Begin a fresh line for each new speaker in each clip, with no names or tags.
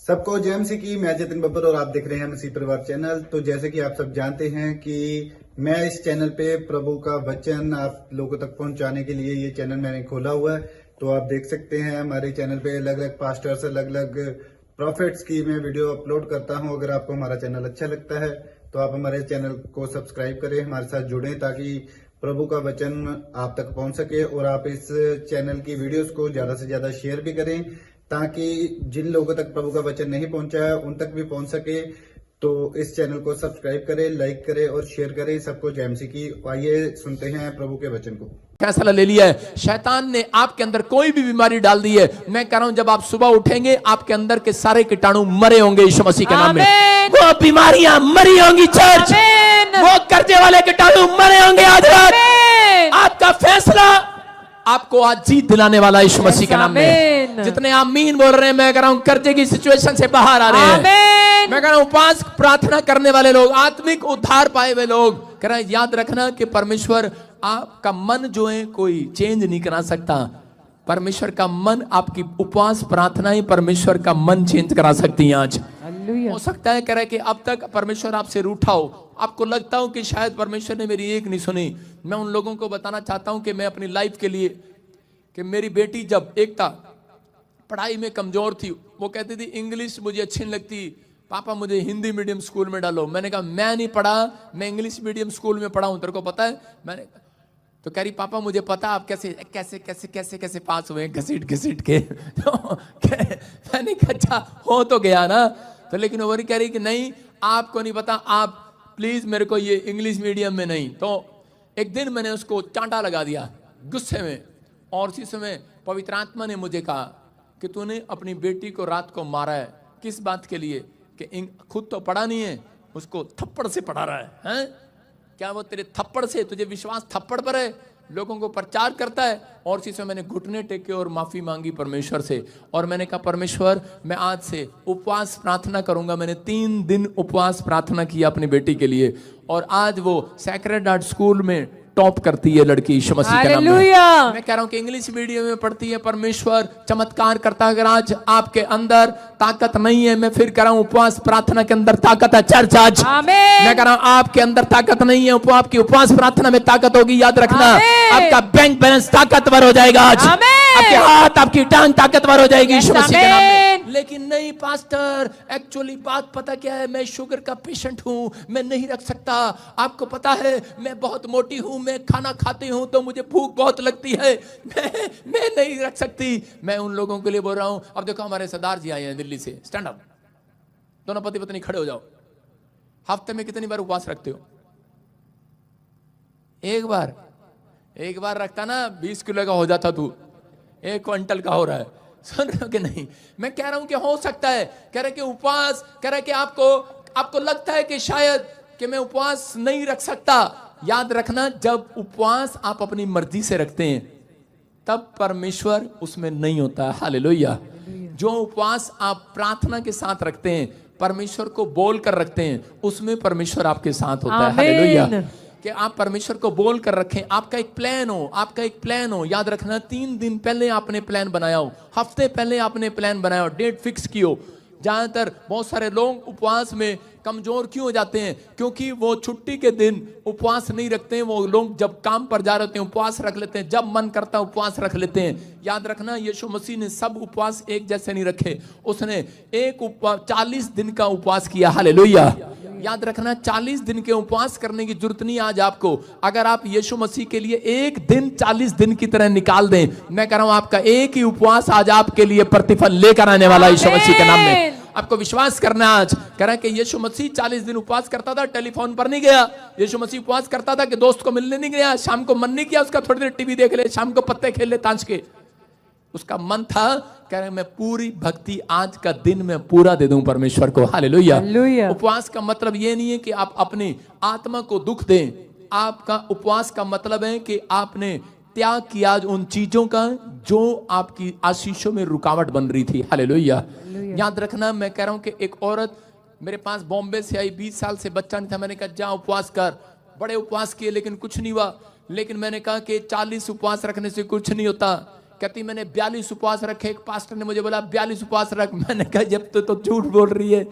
सबको जय मसीह की। मैं जतिन बब्बर और आप देख रहे हैं मसीह परिवार चैनल। तो जैसे कि आप सब जानते हैं कि मैं इस चैनल पे प्रभु का वचन आप लोगों तक पहुंचाने के लिए ये चैनल मैंने खोला हुआ है। तो आप देख सकते हैं हमारे चैनल पे अलग अलग पास्टर्स, अलग अलग प्रॉफिट्स की मैं वीडियो अपलोड करता हूं। अगर आपको हमारा चैनल अच्छा लगता है तो आप हमारे चैनल को सब्सक्राइब करें, हमारे साथ जुड़ें ताकि प्रभु का वचन आप तक पहुंच सके। और आप इस चैनल की वीडियोस को ज्यादा से ज्यादा शेयर भी करें ताकि जिन लोगों तक प्रभु का वचन नहीं पहुंचा है उन तक भी पहुंच सके। तो इस चैनल को सब्सक्राइब करें, लाइक करें और शेयर करें। सबको जय मसीह की। आइए सुनते हैं प्रभु के वचन को।
फैसला ले लिया है, शैतान ने आपके अंदर कोई भी बीमारी डाल दी है। मैं कह रहा हूं जब आप सुबह उठेंगे आपके अंदर के सारे कीटाणु मरे होंगे यीशु मसीह के नाम में। वो बीमारियां मरी होंगी चर्च, वो कर्जे वाले कीटाणु मरे होंगे आज रात। आपका फैसला आपको आज जीत दिलाने वाला यीशु मसीह के नाम में। जितने आमीन बोल रहे हैं, मैं कह रहा हूं कर्जे की सिचुएशन से बाहर आ रहे हैं। मैं कह रहा हूं उपवास प्रार्थना करने वाले लोग, आत्मिक उद्धार पाए हुए लोग, कह रहा है याद रखना कि परमेश्वर आपका मन जो है कोई चेंज नहीं करा सकता। परमेश्वर का मन, आपकी उपवास प्रार्थनाएं परमेश्वर का मन चेंज करा सकती हैं। आज हो सकता है कह रहा है कि अब तक परमेश्वर आपसे रूठा हो, आपको लगता हो कि शायद परमेश्वर ने मेरी एक नहीं सुनी। मैं उन लोगों को बताना चाहता हूं कि मैं अपनी लाइफ के लिए, कि मेरी बेटी जब एक था पढ़ाई में कमजोर थी, वो कहती थी इंग्लिश मुझे अच्छी नहीं लगती, पापा मुझे हिंदी मीडियम स्कूल में डालो। मैंने कहा मैं नहीं पढ़ा, मैं इंग्लिश मीडियम स्कूल में पढ़ा हूं, तेरे को पता है। मैंने तो कह रही पापा मुझे पता आप कैसे कैसे कैसे कैसे कैसे पास हुए, घसीट घसीट के। तो मैंने कहा अच्छा हो तो गया ना। तो लेकिन वो कह रही कि नहीं आपको नहीं पता, आप प्लीज मेरे को ये इंग्लिश मीडियम में नहीं। तो एक दिन मैंने उसको चांटा लगा दिया गुस्से में, और उसी समय पवित्र आत्मा ने मुझे कहा कि तूने अपनी बेटी को रात को मारा है, किस बात के लिए? कि खुद तो पढ़ा नहीं है, उसको थप्पड़ से पढ़ा रहा है, हैं? क्या वो तेरे थप्पड़ से, तुझे विश्वास थप्पड़ पर है? लोगों को प्रचार करता है। और इसी समय मैंने घुटने टेके और माफी मांगी परमेश्वर से, और मैंने कहा परमेश्वर मैं आज से उपवास प्रार्थना करूंगा। मैंने 3 दिन उपवास प्रार्थना किया अपनी बेटी के लिए, और आज वो सैक्रेड हार्ट स्कूल में टॉप करती है लड़की यीशु मसीह के नाम में। मैं कह रहा हूं कि इंग्लिश मीडियम में पढ़ती है, परमेश्वर चमत्कार करता है। अगर आज आपके अंदर ताकत नहीं है, मैं फिर कह रहा हूं उपवास प्रार्थना के अंदर ताकत है चर्च। आज मैं कह रहा हूं आपके अंदर ताकत नहीं है, आपकी उपवास प्रार्थना में ताकत होगी। याद रखना आपका बैंक बैलेंस ताकतवर हो जाएगा आज, आपके हाथ आपकी टांग ताकतवर हो जाएगी यीशु मसीह के नाम में। लेकिन नहीं पास्टर, एक्चुअली बात पता क्या है, मैं शुगर का पेशेंट हूं, मैं नहीं रख सकता। आपको पता है मैं बहुत मोटी हूं, मैं खाना खाती हूं तो मुझे भूख बहुत लगती है, मैं नहीं रख सकती। मैं उन लोगों के लिए बोल रहा हूं। अब देखो हमारे सरदार जी आए हैं दिल्ली से, स्टैंड अप, दोनों पति पत्नी खड़े हो जाओ। हफ्ते में कितनी बार उपवास रखते हो? एक बार रखता ना 20 किलो का हो जाता, तू 1 क्विंटल का हो रहा है। सुन रहे हो कि नहीं? मैं कह रहा हूं कि हो सकता है, कह रहे कि उपवास, कह रहे कि आपको लगता है कि शायद कि मैं उपवास नहीं रख सकता। याद रखना जब उपवास आप अपनी मर्जी से रखते हैं तब परमेश्वर उसमें नहीं होता। हालेलुया। जो उपवास आप प्रार्थना के साथ रखते हैं, परमेश्वर को बोल कर रखते हैं, उसमें परमेश्वर आपके साथ होता है। हालेलुया। कि आप परमेश्वर को बोल कर रखें, आपका एक प्लान हो। याद रखना 3 दिन पहले आपने प्लान बनाया हो, हफ्ते पहले आपने प्लान बनाया हो, डेट फिक्स की हो। ज्यादातर बहुत सारे लोग उपवास में कमजोर क्यों हो जाते हैं? क्योंकि वो छुट्टी के दिन उपवास नहीं रखते हैं। वो लोग जब काम पर जा रहे होते हैं उपवास रख लेते हैं, जब मन करता है उपवास रख लेते हैं। याद रखना यीशु मसीह ने सब उपवास एक जैसे नहीं रखे, उसने एक उपवास 40 दिन का उपवास किया। हालेलुया। याद रखना 40 दिन के उपवास करने की जरूरत नहीं आज आपको। अगर आप यीशु मसीह के लिए एक दिन 40 दिन की तरह निकाल दें, मैं कह रहा हूं आपका एक ही उपवास आज आपके लिए प्रतिफल लेकर आने वाला यीशु मसीह के नाम में। आपको विश्वास करना आज। कह रहा है कि यीशु मसीह 40 दिन उपवास करता था, टेलीफोन पर नहीं गया। यीशु मसीह उपवास करता था कि दोस्त को मिलने नहीं गया, शाम को मन नहीं किया उसका थोड़ी देर टीवी देख ले, शाम को पत्ते खेल ले ताश के। उसका मन था, कह रहे मैं पूरी भक्ति आज का दिन में पूरा दे दूं परमेश्वर को। हालेलुया। उपवास का मतलब ये नहीं है कि आप अपनी आत्मा को दुख दें। आपका उपवास का मतलब है कि आपने त्याग किया उन चीजों का जो आपकी आशीषों में रुकावट बन रही थी। हालेलुया। याद रखना मैं कह रहा हूं कि एक औरत मेरे पास बॉम्बे से आई, 20 साल से बच्चा नहीं था। मैंने कहा जा उपवास कर, बड़े उपवास किए लेकिन कुछ नहीं हुआ। लेकिन मैंने कहा कि 40 उपवास रखने से कुछ नहीं होता। कहती मैंने 42 उपवास रखे। एक पास्टर ने मुझे बोला 42 उपवास रख। मैंने कहा जब तो झूठ बोल रही है,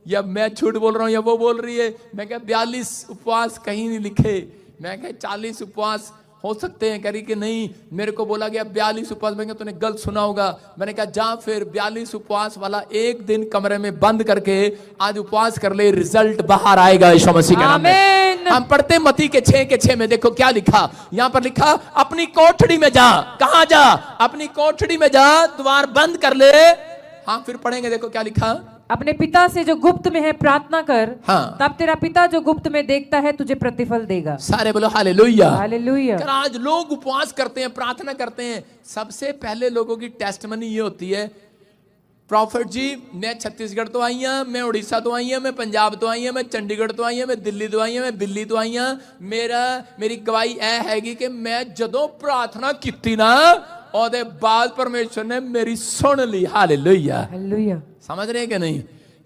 या मैं झूठ बोल रहा हूँ या वो बोल रही है। मैं कहा 42 उपवास कहीं नहीं लिखे। मैं कहा 40 उपवास हो सकते हैं। कह रही कि नहीं, मेरे को बोला गया 42 उपवास। मैं कहा तूने गलत सुना होगा। मैंने कहा जा फिर 42 उपवास वाला एक दिन कमरे में बंद करके आज उपवास कर ले, रिजल्ट बाहर आएगा यीशु मसीह के नाम में। हम पढ़ते मत्ती के 6 में, देखो क्या लिखा। यहां पर लिखा अपनी कोठड़ी में जा। कहां जा? अपनी कोठड़ी में जा, द्वार बंद कर ले। हाँ फिर पढ़ेंगे, देखो क्या लिखा।
अपने पिता से जो गुप्त में है प्रार्थना कर,
हाँ।
तब तेरा पिता जो गुप्त में देखता है तुझे प्रतिफल देगा।
सारे बोलो हालेलुया।
हालेलुया।
आज लोग उपवास करते हैं, प्रार्थना करते हैं। सबसे पहले लोगों की टेस्टमनी ये होती है, प्रॉफिट जी मैं छत्तीसगढ़ तो आई हूं, मैं उड़ीसा तो आई हूं, मैं पंजाब तो आई हूं, मैं चंडीगढ़ तो आई हूं, मैं दिल्ली तो आई हूं, मैं दिल्ली तो आई हूं। मेरी गवाही ऐ हैगी कि मैं जदों प्रार्थना की ना ओदे बाद परमेश्वर ने मेरी सुन ली। हालेलुया।
हालेलुया।
समझ रहे हैं कि नहीं?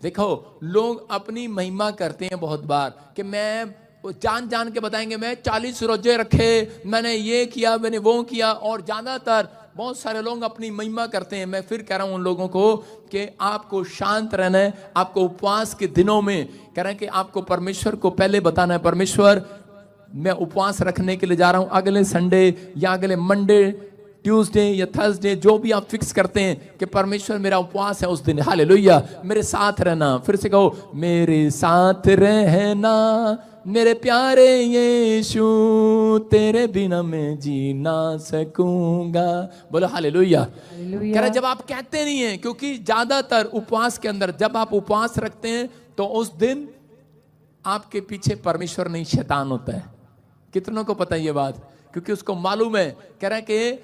देखो लोग अपनी महिमा करते हैं बहुत बार कि मैं जान जान के बताएंगे मैं 40 रोजे रखे, मैंने ये किया, मैंने वो किया। और ज्यादातर बहुत सारे लोग अपनी महिमा करते हैं। मैं फिर कह रहा हूं उन लोगों को कि आपको शांत रहना है। आपको उपवास के दिनों में कह रहे हैं कि आपको परमेश्वर को पहले बताना है, परमेश्वर मैं उपवास रखने के लिए जा रहा हूं अगले संडे या अगले मंडे, ट्यूसडे या थर्सडे, जो भी आप फिक्स करते हैं कि परमेश्वर मेरा उपवास है उस दिन। हालेलुया। मेरे साथ रहना। फिर से कहो मेरे साथ रहना मेरे प्यारे यीशु, तेरे बिना मैं जी ना सकूंगा। बोलो हालेलुया। कह रहे जब आप कहते नहीं हैं, क्योंकि ज्यादातर उपवास के अंदर जब आप उपवास रखते हैं तो उस दिन आपके पीछे परमेश्वर नहीं शैतान होता है। कितनों को पता है ये बात? क्योंकि उसको मालूम है। कह रहे कि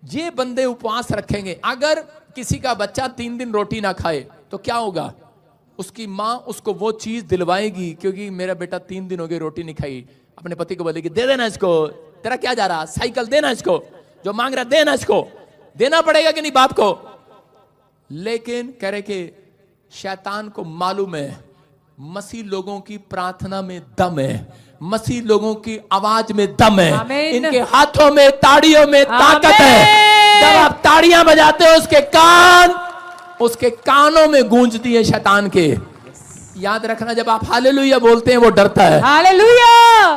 ये बंदे उपवास रखेंगे। अगर किसी का बच्चा 3 दिन रोटी ना खाए तो क्या होगा? उसकी माँ उसको वो चीज दिलवाएगी, क्योंकि मेरा बेटा 3 दिन हो गए रोटी नहीं खाई। अपने पति को बोलेगी दे देना इसको, तेरा क्या जा रहा, साइकिल देना इसको, जो मांग रहा देना इसको। देना पड़ेगा कि नहीं बाप को? लेकिन कह रहे कि शैतान को मालूम है मसीह लोगों की प्रार्थना में दम है, मसीह लोगों की आवाज में दम है, इनके हाथों में ताड़ियों में ताकत है। जब आप ताड़ियां बजाते हो उसके कानों में गूंजती है शैतान के। याद रखना जब आप हालेलुया बोलते हैं वो डरता है।
हालेलुया।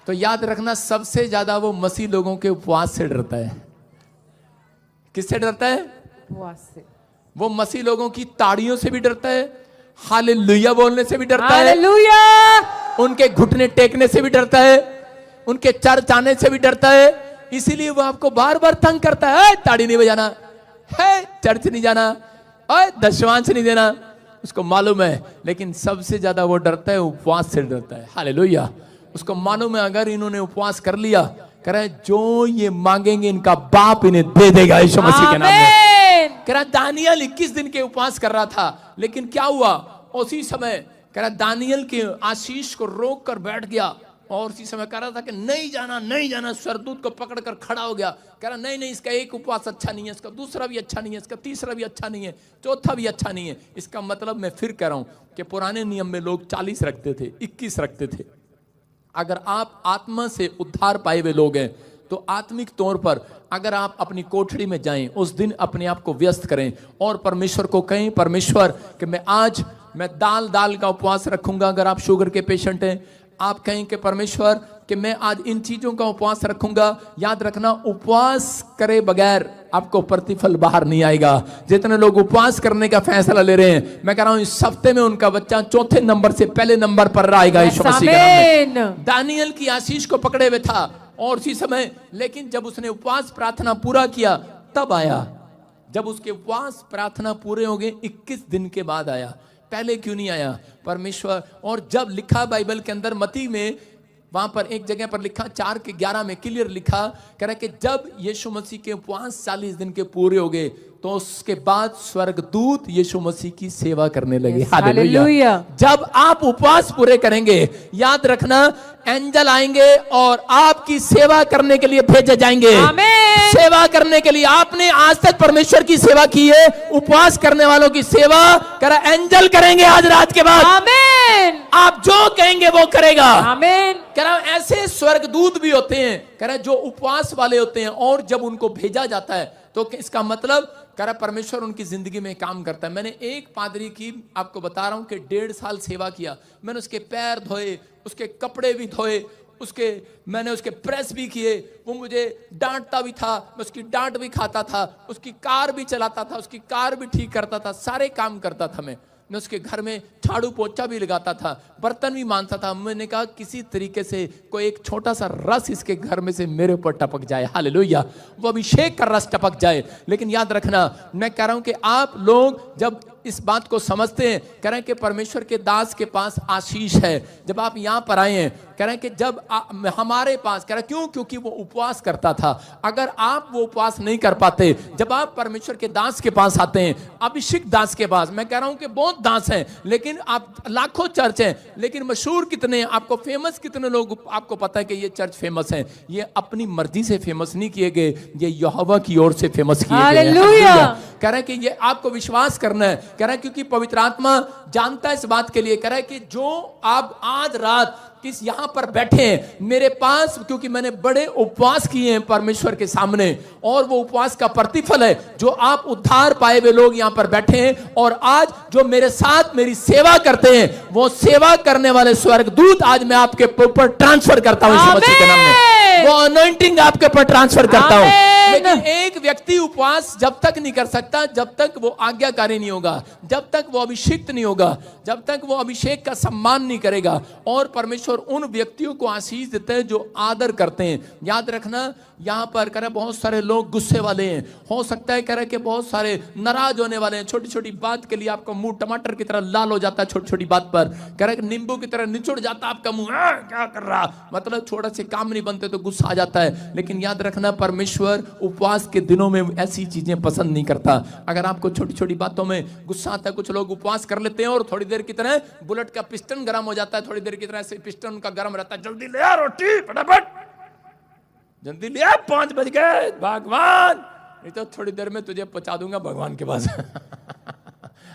तो याद रखना सबसे ज्यादा वो मसीह लोगों के उपवास से डरता है। किससे डरता है?
उपवास से।
वो मसीह लोगों की ताड़ियों से भी डरता है, हालेलुया बोलने से भी डरता है,
हालेलुया,
उनके घुटने टेकने से भी डरता है, उनके चर्च आने से भी डरता है। इसीलिए वो आपको बार बार तंग करता है, ताड़ी नहीं बजाना है, चर्च नहीं जाना, और दशवांश नहीं देना। उसको मालूम है, लेकिन सबसे ज्यादा वो डरता है उपवास से डरता है। हालेलुया। उसको मालूम है अगर इन्होंने उपवास कर लिया, कह रहा है जो ये मांगेंगे इनका बाप इन्हें दे देगा यीशु मसीह के नाम में। कह रहा दानियल 21 दिन के उपवास कर रहा था, लेकिन क्या हुआ? उसी समय कह रहा दानियल के आशीष को रोक कर बैठ गया, और उसी समय कह रहा था कि नहीं जाना नहीं जाना। स्वरदूत को पकड़कर खड़ा हो गया, कह रहा नहीं नहीं, इसका एक उपवास अच्छा नहीं है, इसका दूसरा भी अच्छा नहीं है, इसका तीसरा भी अच्छा नहीं है, चौथा भी अच्छा नहीं है। इसका मतलब मैं फिर कह रहा हूं कि पुराने नियम में लोग 40 रखते थे, 21 रखते थे। अगर आप आत्मा से उद्धार पाए हुए लोग हैं तो आत्मिक तौर पर अगर आप अपनी कोठड़ी में जाएं, उस दिन अपने आप को व्यस्त करें और परमेश्वर को कहें, परमेश्वर कि मैं दाल का उपवास रखूंगा। अगर आप शुगर के पेशेंट हैं, आप कहें कि परमेश्वर कि मैं आज इन चीजों का उपवास रखूंगा। याद रखना उपवास करे बगैर आपको प्रतिफल बाहर नहीं आएगा। जितने लोग उपवास करने का फैसला ले रहे हैं, मैं कह रहा हूं इस हफ्ते में उनका बच्चा चौथे नंबर से पहले नंबर पर आएगा यीशु मसीह के नाम में। दानियल की आशीष को पकड़े हुए था और उसी समय, लेकिन जब उसने उपवास प्रार्थना पूरा किया तब आया। जब उसके उपवास प्रार्थना पूरे हो गए 21 दिन के बाद आया, पहले क्यों नहीं आया परमेश्वर? और जब लिखा बाइबल के अंदर मत्ती में, वहां पर एक जगह पर लिखा 4:11 में क्लियर लिखा, कह रहा है कि जब यीशु मसीह के उपवास 40 दिन के पूरे हो गए तो उसके बाद स्वर्गदूत यीशु मसीह की सेवा करने लगे। हालेलुया। जब आप उपवास पूरे करेंगे, याद रखना एंजल आएंगे और आपकी सेवा करने के लिए भेजे जाएंगे। सेवा करने के लिए आपने आज तक परमेश्वर की सेवा की है, उपवास करने वालों की सेवा करा एंजल करेंगे आज रात के बाद। आमीन। आप जो कहेंगे वो करेगा।
आमीन।
कह रहा हूं ऐसे स्वर्गदूत भी होते हैं, कह रहा है जो उपवास वाले होते हैं, और जब उनको भेजा जाता है तो इसका मतलब कह रहा परमेश्वर उनकी जिंदगी में काम करता है। मैंने एक पादरी की आपको बता रहा हूं कि 1.5 साल सेवा किया। मैंने उसके पैर धोए, उसके कपड़े भी धोए, मैंने उसके प्रेस भी किए। वो मुझे डांटता भी था, मैं उसकी डांट भी खाता था, उसकी कार भी चलाता था, उसकी कार भी ठीक करता था, सारे काम करता था। मैं उसके घर में झाड़ू पोछा भी लगाता था, बर्तन भी मांजता था। मैंने कहा किसी तरीके से कोई एक छोटा सा रस इसके घर में से मेरे ऊपर टपक जाए, हालेलुया, वो अभिषेक का रस टपक जाए। लेकिन याद रखना, मैं कह रहा हूं कि आप लोग जब इस बात को समझते हैं, कह रहे हैं कि परमेश्वर के दास के पास आशीष है। जब आप यहां पर आए हैं, कह रहे हैं कि जब हमारे पास, कह रहे क्यों, क्योंकि वो उपवास करता था। अगर आप वो उपवास नहीं कर पाते, जब आप परमेश्वर के दास के पास आते हैं, अभिषेक दास के पास, मैं कह रहा हूं कि बहुत दास हैं, लेकिन आप लाखों चर्च हैं, लेकिन मशहूर कितने हैं, आपको फेमस कितने लोग आपको पता है कि ये चर्च फेमस है। ये अपनी मर्जी से फेमस नहीं किए गए, ये यहोवा की ओर से फेमस किए गए।
हालेलुया।
कह रहा है कि ये आपको विश्वास करना है, कह रहा है क्योंकि पवित्र आत्मा जानता है इस बात के लिए। कह रहा है कि जो आप आज रात किस यहां पर बैठे हैं मेरे पास, क्योंकि मैंने बड़े उपवास किए हैं परमेश्वर के सामने, और वो उपवास का प्रतिफल है जो आप उद्धार पाए हुए लोग यहां पर बैठे हैं। और आज जो मेरे साथ मेरी सेवा करते हैं, वो सेवा करने वाले स्वर्गदूत आज मैं आपके ऊपर ट्रांसफर करता हूं यीशु मसीह के नाम में। वो अनॉइंटिंग आपके ऊपर ट्रांसफर करता हूं। लेकिन एक व्यक्ति उपवास जब तक नहीं कर सकता जब तक वो आज्ञाकारी नहीं होगा, जब तक वो अभिषिक्त नहीं होगा, जब तक वो अभिषेक का सम्मान नहीं करेगा। और परमेश्वर उन व्यक्तियों को आशीष देते हैं जो आदर करते हैं। याद रखना, यहां पर कह रहे बहुत सारे लोग गुस्से वाले हैं, हो सकता है कह रहे कि बहुत सारे नाराज होने वाले हैं, छोटी छोटी बात के लिए आपका मुंह टमाटर की तरह लाल हो जाता है, छोटी छोटी बात पर कह रहे नींबू की तरह निचुड़ जाता है आपका मुंह, क्या कर रहा, मतलब छोटा से काम नहीं बनते तो गुस्सा आ जाता है। लेकिन याद रखना, परमेश्वर उपवास के दिनों में ऐसी चीजें पसंद नहीं करता। अगर आपको छोटी छोटी बातों में गुस्सा आता है, कुछ लोग उपवास कर लेते हैं और थोड़ी देर की तरह बुलेट का पिस्टन गर्म हो जाता है, थोड़ी देर की तरह से पिस्टन का गर्म रहता है, जल्दी ले आ रोटी फटाफट, जल्दी ले आ, 5 बज गए भगवान, नहीं तो थोड़ी देर में तुझे पहुंचा दूंगा भगवान के पास।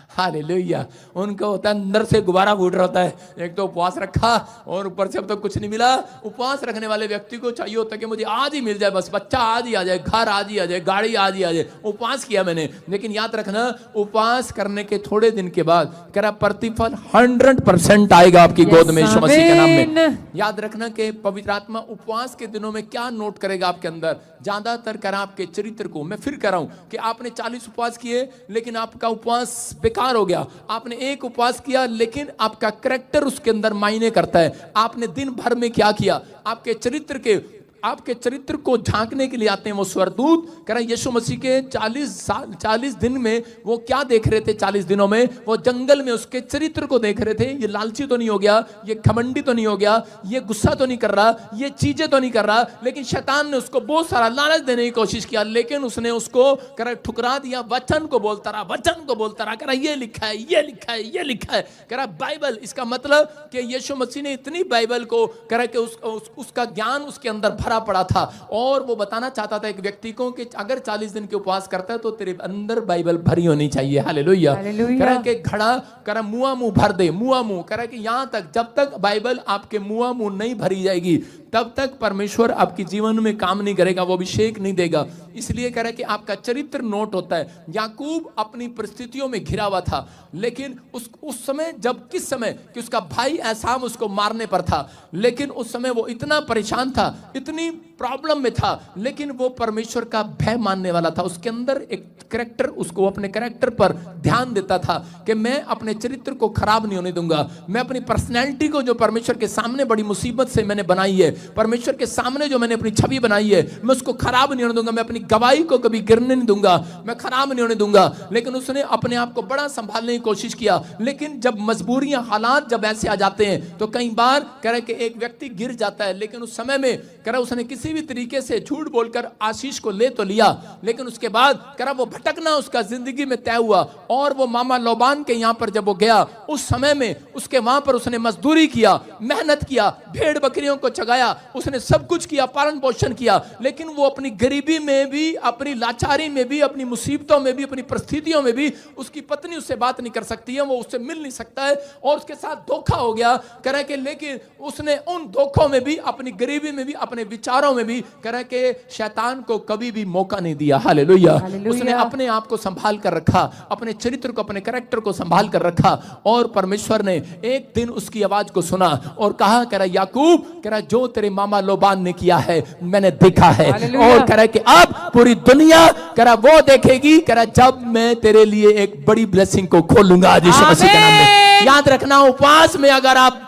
हालेलुया। उनको होता है अंदर से गुब्बारा फूट रहा होता है, एक तो उपवास रखा और ऊपर से अब तो कुछ नहीं मिला। उपवास रखने वाले व्यक्ति को चाहिए होता है कि मुझे आज ही मिल जाए, बस बच्चा आज ही आ जाए, घर आज ही आ जाए, गाड़ी आज ही आ जाए। उपवास किया मैंने, लेकिन याद रखना, उपवास करने के थोड़े दिन के बाद कह रहा प्रतिफल 100% आएगा आपकी गोद में यीशु मसीह के नाम में। याद रखना कि पवित्र आत्मा उपवास के दिनों में क्या नोट करेगा आपके अंदर, ज्यादातर कह रहा आपके चरित्र को। मैं फिर कह रहा हूं कि आपने 40 उपवास किए लेकिन आपका उपवास बेकार हो गया। आपने एक उपवास किया लेकिन आपका कैरेक्टर उसके अंदर मायने करता है। आपने दिन भर में क्या किया, आपके चरित्र को झांकने के लिए आते हैं वो स्वर्गदूत। कह रहे यीशु मसीह के 40 दिन में वो क्या देख रहे थे, 40 दिनों में वो जंगल में उसके चरित्र को देख रहे थे। ये लालची तो नहीं हो गया, ये घमंडी तो नहीं हो गया, ये गुस्सा तो नहीं कर रहा, ये चीजें तो नहीं कर रहा। लेकिन शैतान ने उसको बहुत सारा लालच देने की कोशिश किया, लेकिन उसने उसको कह रहा ठुकरा दिया। वचन को बोलता रहा, वचन को बोलता रहा, कह रहा ये लिखा है, ये लिखा है, ये लिखा है। कह रहा बाइबल, इसका मतलब कि यीशु मसीह ने इतनी बाइबल को कह रहा कि उसका ज्ञान उसके अंदर भरा पड़ा था। और वो बताना चाहता था एक व्यक्ति को कि अगर 40 दिन के उपवास करता है तो तेरे अंदर बाइबल भरी होनी चाहिए। हालेलुया। कह रहा कि घड़ा कह रहा मुआ मुंह भर दे, मुआ मुंह। कह रहा कि यहां तक जब तक बाइबल आपके मुआ मुंह नहीं भरी जाएगी तब तक परमेश्वर आपके जीवन में काम नहीं करेगा, वो अभिषेक नहीं देगा। इसलिए कह रहा है कि आपका चरित्र नोट होता है। याकूब अपनी परिस्थितियों में घिरा हुआ था, लेकिन उस समय जब किस समय कि उसका भाई एसाव उसको मारने पर था, लेकिन उस समय वो इतना परेशान था, इतनी प्रॉब्लम में था, लेकिन वो परमेश्वर का भय मानने वाला था। उसके अंदर एक कैरेक्टर, उसको अपने कैरेक्टर पर ध्यान देता था कि मैं अपने चरित्र को खराब नहीं होने दूंगा। मैं अपनी पर्सनैलिटी को जो परमेश्वर के सामने बड़ी मुसीबत से मैंने बनाई है, परमेश्वर के सामने जो मैंने अपनी छवि बनाई है, मैं उसको खराब नहीं होने दूंगा। मैं अपनी गवाही को कभी गिरने नहीं दूंगा, मैं खराब नहीं होने दूंगा। लेकिन उसने अपने आप को बड़ा संभालने की कोशिश किया। लेकिन जब मजबूरियां, हालात जब ऐसे आ जाते हैं तो कई बार कह रहे कि एक व्यक्ति गिर जाता है। लेकिन उस समय में कह रहा उसने किस किसी भी तरीके से झूठ बोलकर आशीष को ले तो लिया, लेकिन उसके बाद करा वो भटकना उसका जिंदगी में तय हुआ। और वो मामा लोबान के यहाँ पर जब वो गया, उस समय में उसके वहां पर उसने मजदूरी किया, मेहनत किया, भेड़ बकरियों को चगाया, उसने सब कुछ किया, पालन पोषण किया, लेकिन वो अपनी गरीबी में भी, अपनी लाचारी में भी, अपनी मुसीबतों में भी, अपनी परिस्थितियों में भी, उसकी पत्नी उससे बात नहीं कर सकती है, वो उससे मिल नहीं सकता है, और उसके साथ धोखा हो गया। कह के लेकिन उसने उन धोखों में भी, अपनी गरीबी में भी, अपने विचारों में भी कह के शैतान को कभी भी मौका नहीं दिया। हालेलुया। उसने अपने आप को संभाल कर रखा, अपने चरित्र को, अपने कैरेक्टर को संभाल कर रखा, और परमेश्वर ने एक दिन उसकी आवाज को सुना और कहा, कह रहा याकूब, कह रहा जो तेरे मामा लोबान ने किया है मैंने देखा है, और कह रहा कि अब पूरी दुनिया कह रहा वो देखेगी, कह रहा जब मैं तेरे लिए एक बड़ी ब्लेसिंग को खोलूंगा यीशु मसीह के नाम में। याद रखना, उपवास में अगर आप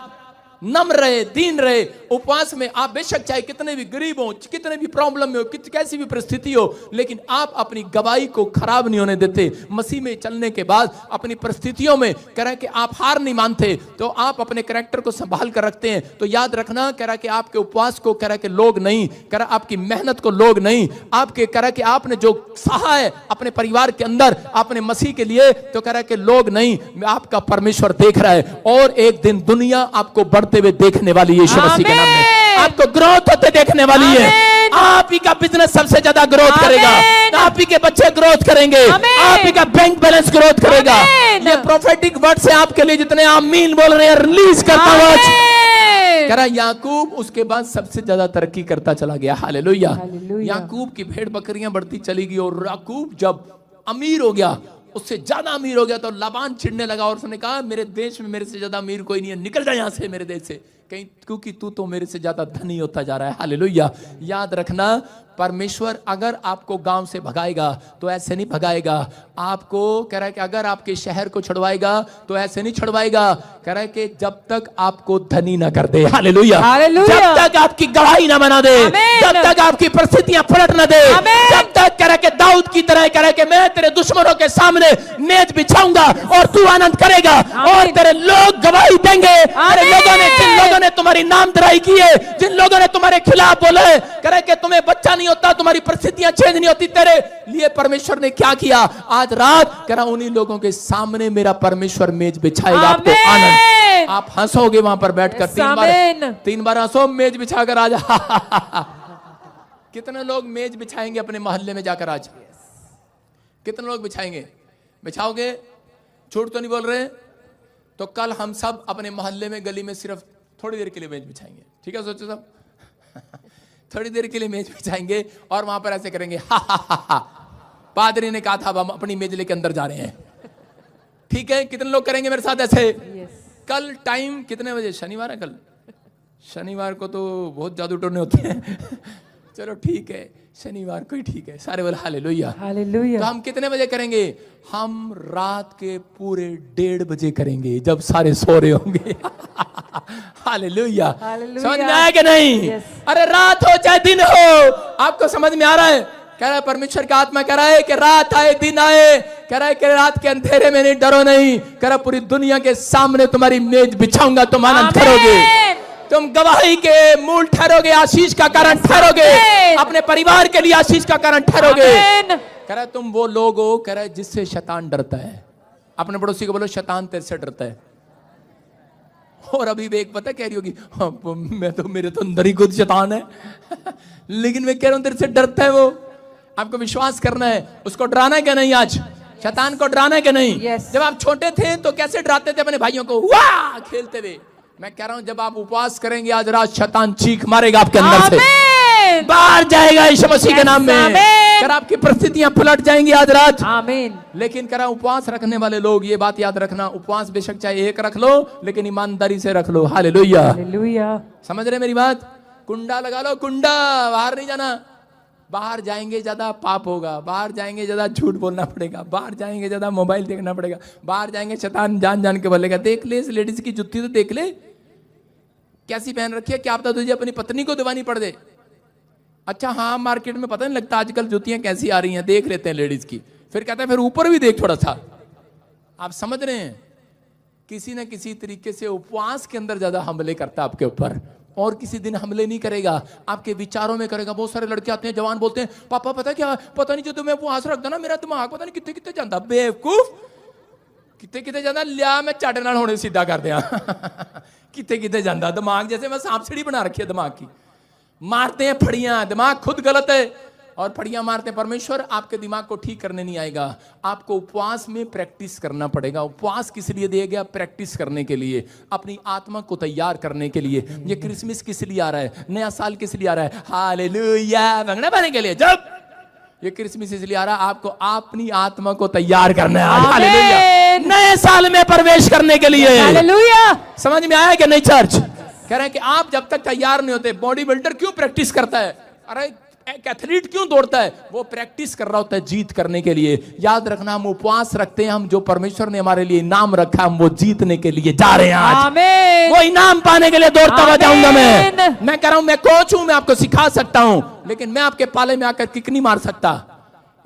नम रहे, दीन रहे, उपवास में आप बेशक चाहे कितने भी गरीब हो, कितने भी प्रॉब्लम में हो, कैसी भी परिस्थिति हो, लेकिन आप अपनी गवाही को खराब नहीं होने देते। मसीह में चलने के बाद अपनी परिस्थितियों में कह रहा है कि आप हार नहीं मानते, तो आप अपने कैरेक्टर को संभाल कर रखते हैं। तो याद रखना, कह रहा है कि आपके उपवास को कह रहा है कि लोग नहीं, कह रहा आपकी मेहनत को लोग नहीं, आपके कह रहा है कि आपने जो सहा है अपने परिवार के अंदर, आपने मसीह के लिए, तो कह रहा है कि लोग नहीं, आपका परमेश्वर देख रहा है। और एक दिन दुनिया आपको बढ़ते हुए देखने वाली है यीशु मसीह के नाम में, आपको ग्रोथ होते देखने वाली है। आप ही का बिजनेस सबसे ज्यादा ग्रोथ करेगा, आप ही के बच्चे ग्रोथ करेंगे, आप ही का बैंक बैलेंस ग्रोथ करेगा। ये प्रोफेटिक वर्ड से आपके लिए जितने आमीन बोल रहे हैं, रिलीज करता हुआ कह रहा याकूब उसके बाद सबसे ज्यादा तरक्की करता चला गया। हालेलुया। याकूब की भेड़ बकरियां बढ़ती चली गई, और याकूब जब अमीर हो गया, उससे ज्यादा अमीर हो गया, तो लाबान चिढ़ने लगा और उसने कहा मेरे देश में मेरे से ज्यादा अमीर कोई नहीं है, निकल जा यहां से मेरे देश से, कहीं, क्योंकि तू तो मेरे से ज्यादा धनी होता जा रहा है। हालेलुया। याद रखना, परमेश्वर अगर आपको गांव से भगाएगा तो ऐसे नहीं भगाएगा, आपको कह रहा है कि अगर आपके शहर को छुड़वाएगा तो ऐसे नहीं छुड़वाएगा, कह रहा है कि जब तक आपको धनी ना कर दे। हालेलुया। जब तक आपकी गवाही ना बना दे, जब तक आपकी परिस्थितियां पलट ना दे, जब तक कह रहा है कि दाऊद की तरह कह रहा है कि मैं तेरे दुश्मनों के सामने मेज बिछाऊंगा और तू आनंद करेगा, और तेरे लोग गवाही देंगे। अरे लोगों ने, जिन लोगों ने तुम्हारी नामधराई की है, जिन लोगों ने तुम्हारे खिलाफ बोले, कह रहे कि तुम्हें बच्चा नहीं होता, तुम्हारी परिस्थितियां चेंज नहीं होती, तेरे लिए परमेश्वर ने क्या किया, आज रात कह रहा उन्हीं लोगों के सामने मेरा परमेश्वर मेज बिछाएगा, आपको आनंद, आप हंसोगे वहां पर बैठकर। तीन बार हंसो, मेज बिछाकर आज। कितने लोग मेज बिछाएंगे अपने मोहल्ले में जाकर आज? कितने लोग बिछाएंगे? बिछाओगे? झूठ तो नहीं बोल रहे? तो कल हम सब अपने मोहल्ले में, गली में सिर्फ थोड़ी देर के लिए मेज बिछाएंगे, ठीक है? सोचो सब थोड़ी देर के लिए मेज बिछाएंगे और वहां पर ऐसे करेंगे, हा हा हा हा, पादरी ने कहा था हम अपनी मेज लेके अंदर जा रहे हैं, ठीक है? कितने लोग करेंगे मेरे साथ ऐसे? कल टाइम कितने बजे? शनिवार है कल, शनिवार को तो बहुत जादू टोने होते हैं। चलो ठीक है, शनिवार को ही ठीक है, सारे बोले हालेलुया। तो हम कितने बजे करेंगे? हम रात के पूरे 1:30 बजे करेंगे, जब सारे सो रहे होंगे। हालेलुया। समझ में आया कि नहीं? अरे रात हो चाहे दिन हो, आपको समझ में आ रहा है? कह रहा है परमेश्वर का आत्मा कह रहा है कि रात आए दिन आए, कह रहा है कि रात के अंधेरे में नहीं डरो नहीं, कह रहा पूरी दुनिया के सामने तुम्हारी मेज बिछाऊंगा, तुम आनंद करोगे, तुम गवाही के मूल ठहरोगे, आशीष का कारण ठहरोगे, अपने परिवार के लिए आशीष का कारण ठहरोगे। कह रहा है तुम वो लोग हो, कह रहा है जिससे शैतान डरता है। अपने पड़ोसी को बोलो शैतान तेरे से डरता है। और अभी एक पता कह रही होगी, हाँ, मैं तो, मेरे तो अंदर ही खुद शैतान है। लेकिन मैं कह रहा हूं तेरे से डरता है वो। आपको विश्वास करना है, उसको डराना है क्या नहीं? आज शैतान को डराना है क्या नहीं? जब आप छोटे थे तो कैसे डराते थे अपने भाइयों को, वाह खेलते हुए। मैं कह रहा हूं जब आप उपवास करेंगे आज रात, शैतान चीख मारेगा आपके अंदर से, बाहर जाएगा यीशु मसीह के नाम में। कर आपकी परिस्थितियां पलट जाएंगी आज रात। आमीन। लेकिन करा उपवास रखने वाले लोग ये बात याद रखना, उपवास बेशक चाहे एक रख लो, लेकिन ईमानदारी से रख लो। Hallelujah, hallelujah. समझ रहे मेरी बात? कुंडा लगा लो, कुंडा, बाहर नहीं जाना। बाहर जाएंगे ज्यादा पाप होगा, बाहर जाएंगे ज्यादा झूठ बोलना पड़ेगा, बाहर जाएंगे ज्यादा मोबाइल देखना पड़ेगा, बाहर जाएंगे शैतान जान जान के बोलेगा देख ले इस लेडीज की जुत्ती तो देख ले कैसी पहन रखी है, क्या पता तुझे अपनी पत्नी को दिवानी पड़ दे। अच्छा हाँ, मार्केट में पता नहीं लगता आजकल जुतियां कैसी आ रही हैं, देख लेते हैं लेडीज की, फिर कहता है फिर ऊपर भी देख थोड़ा सा। आप समझ रहे हैं, किसी न किसी तरीके से उपवास के अंदर ज्यादा हमले करता आपके ऊपर। और किसी दिन हमले नहीं करेगा, आपके विचारों में करेगा। बहुत सारे लड़के आते हैं, जवान बोलते हैं, पापा पता क्या, पता नहीं जो तुम्हें उपवास रखता ना, मेरा दिमाग पता नहीं कितने कितने जाता। बेवकूफ, कितने कितने जाता लिया, मैं चाटे नाल होने सीधा कर दिया। कितने कितने जाता दिमाग, जैसे मैं सांप सीढ़ी बना रखी है दिमाग की। मारते हैं फड़ियां, दिमाग खुद गलत है और फड़ियां मारते हैं। परमेश्वर आपके दिमाग को ठीक करने नहीं आएगा, आपको उपवास में प्रैक्टिस करना पड़ेगा। उपवास किस लिए दिया गया? प्रैक्टिस करने के लिए, अपनी आत्मा को तैयार करने के लिए। ये क्रिसमस किस लिए आ रहा है? नया साल किस लिए आ रहा है? हालेलुया, मंगना पाने के लिए। जब ये क्रिसमस इसलिए आ रहा है, आपको अपनी आत्मा को तैयार करना है, हालेलुया, नए साल में प्रवेश करने के लिए।
हालेलुया।
समझ में आया कि नहीं चर्च? कह रहे हैं कि आप जब तक तैयार नहीं होते, बॉडी बिल्डर क्यों प्रैक्टिस करता है? अरे एक एथलीट क्यों दौड़ता है? वो प्रैक्टिस कर रहा होता है जीत करने के लिए। याद रखना, हम उपवास रखते हैं, हम जो परमेश्वर ने हमारे लिए इनाम रखा, हम वो जीतने के लिए जा रहे हैं आज।
आमीन।
वो इनाम पाने के लिए दौड़ता हुआ जाऊंगा। मैं कह रहा हूं, मैं कोच हूं, मैं आपको सिखा सकता हूं, लेकिन मैं आपके पाले में आकर किक नहीं मार सकता।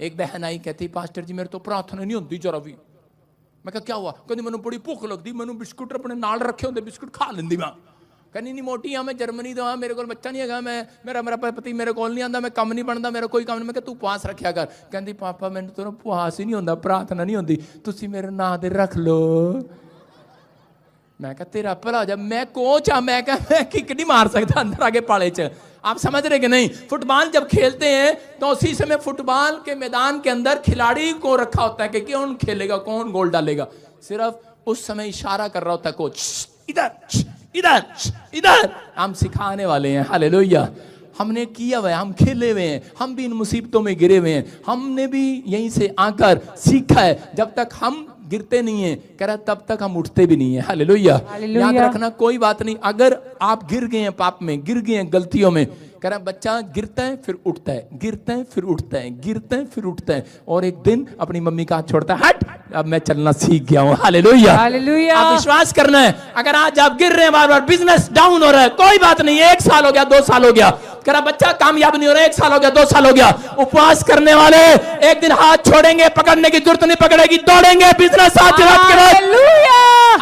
एक बहन आई, कहती पास्टर जी मेरे तो प्रार्थना नहीं होती जरा भी। मैं कहा क्या हुआ? कहती मैंने बड़ी भूख लगती, मैंने बिस्कुट अपने नाल रखे होंगे, बिस्कुट खा लेंदी मैं। कहनी नहीं मोटी हाँ, मैं जर्मनी तो हाँ, मेरे को बच्चा नहीं है, मैं मेरा पति मेरे को नहीं आता, मैं कम नहीं बनता, मेरा कोई काम नहीं। मैं कहा तू उपवास रखिया कर। कहती पापा मैंने तो उपवास ही नहीं होता, प्रार्थना नहीं होती, तुसी मेरे नाम दे रख लो। मैं कहा तेरा भला, जब मैं कोच हाँ, मैं कहा मैं किक नहीं मार सकता अंदर आगे पाले च। आप समझ रहे कि नहीं? फुटबॉल जब खेलते हैं तो उसी समय फुटबॉल के मैदान के अंदर खिलाड़ी को रखा होता है कि कौन खेलेगा, कौन गोल डालेगा। सिर्फ उस समय इशारा कर रहा होता है कोच, इधर इधर इधर। हम सिखाने वाले हैं, हालेलुया। हमने किया हुआ है, हम खेले हुए हैं, हम भी इन मुसीबतों में गिरे हुए हैं, हमने भी यहीं से आकर सीखा है। जब तक हम गिरते नहीं है, कह रहा तब तक हम उठते भी नहीं है, हालेलुया। याद रखना, कोई बात नहीं, अगर आप गिर गए हैं पाप में, गिर गए हैं गलतियों में, कह रहा बच्चा गिरता है फिर उठता है, गिरता है फिर उठता है, गिरता है फिर उठता है, और एक दिन अपनी मम्मी का हाथ छोड़ता है, हट अब मैं चलना सीख गया हूं, हालेलुया।
हालेलुया।
आप विश्वास करना है। अगर आज आप गिर रहे हैं बार बार, बिजनेस डाउन हो रहा है, कोई बात नहीं, 1 साल हो गया, 2 साल हो गया, कह रहा बच्चा कामयाब नहीं हो रहा, 1 साल हो गया, 2 साल हो गया, उपवास करने वाले एक दिन हाथ छोड़ेंगे, पकड़ने की जरूरत नहीं पकड़ेगी, दौड़ेंगे, बिजनेस आज के बाद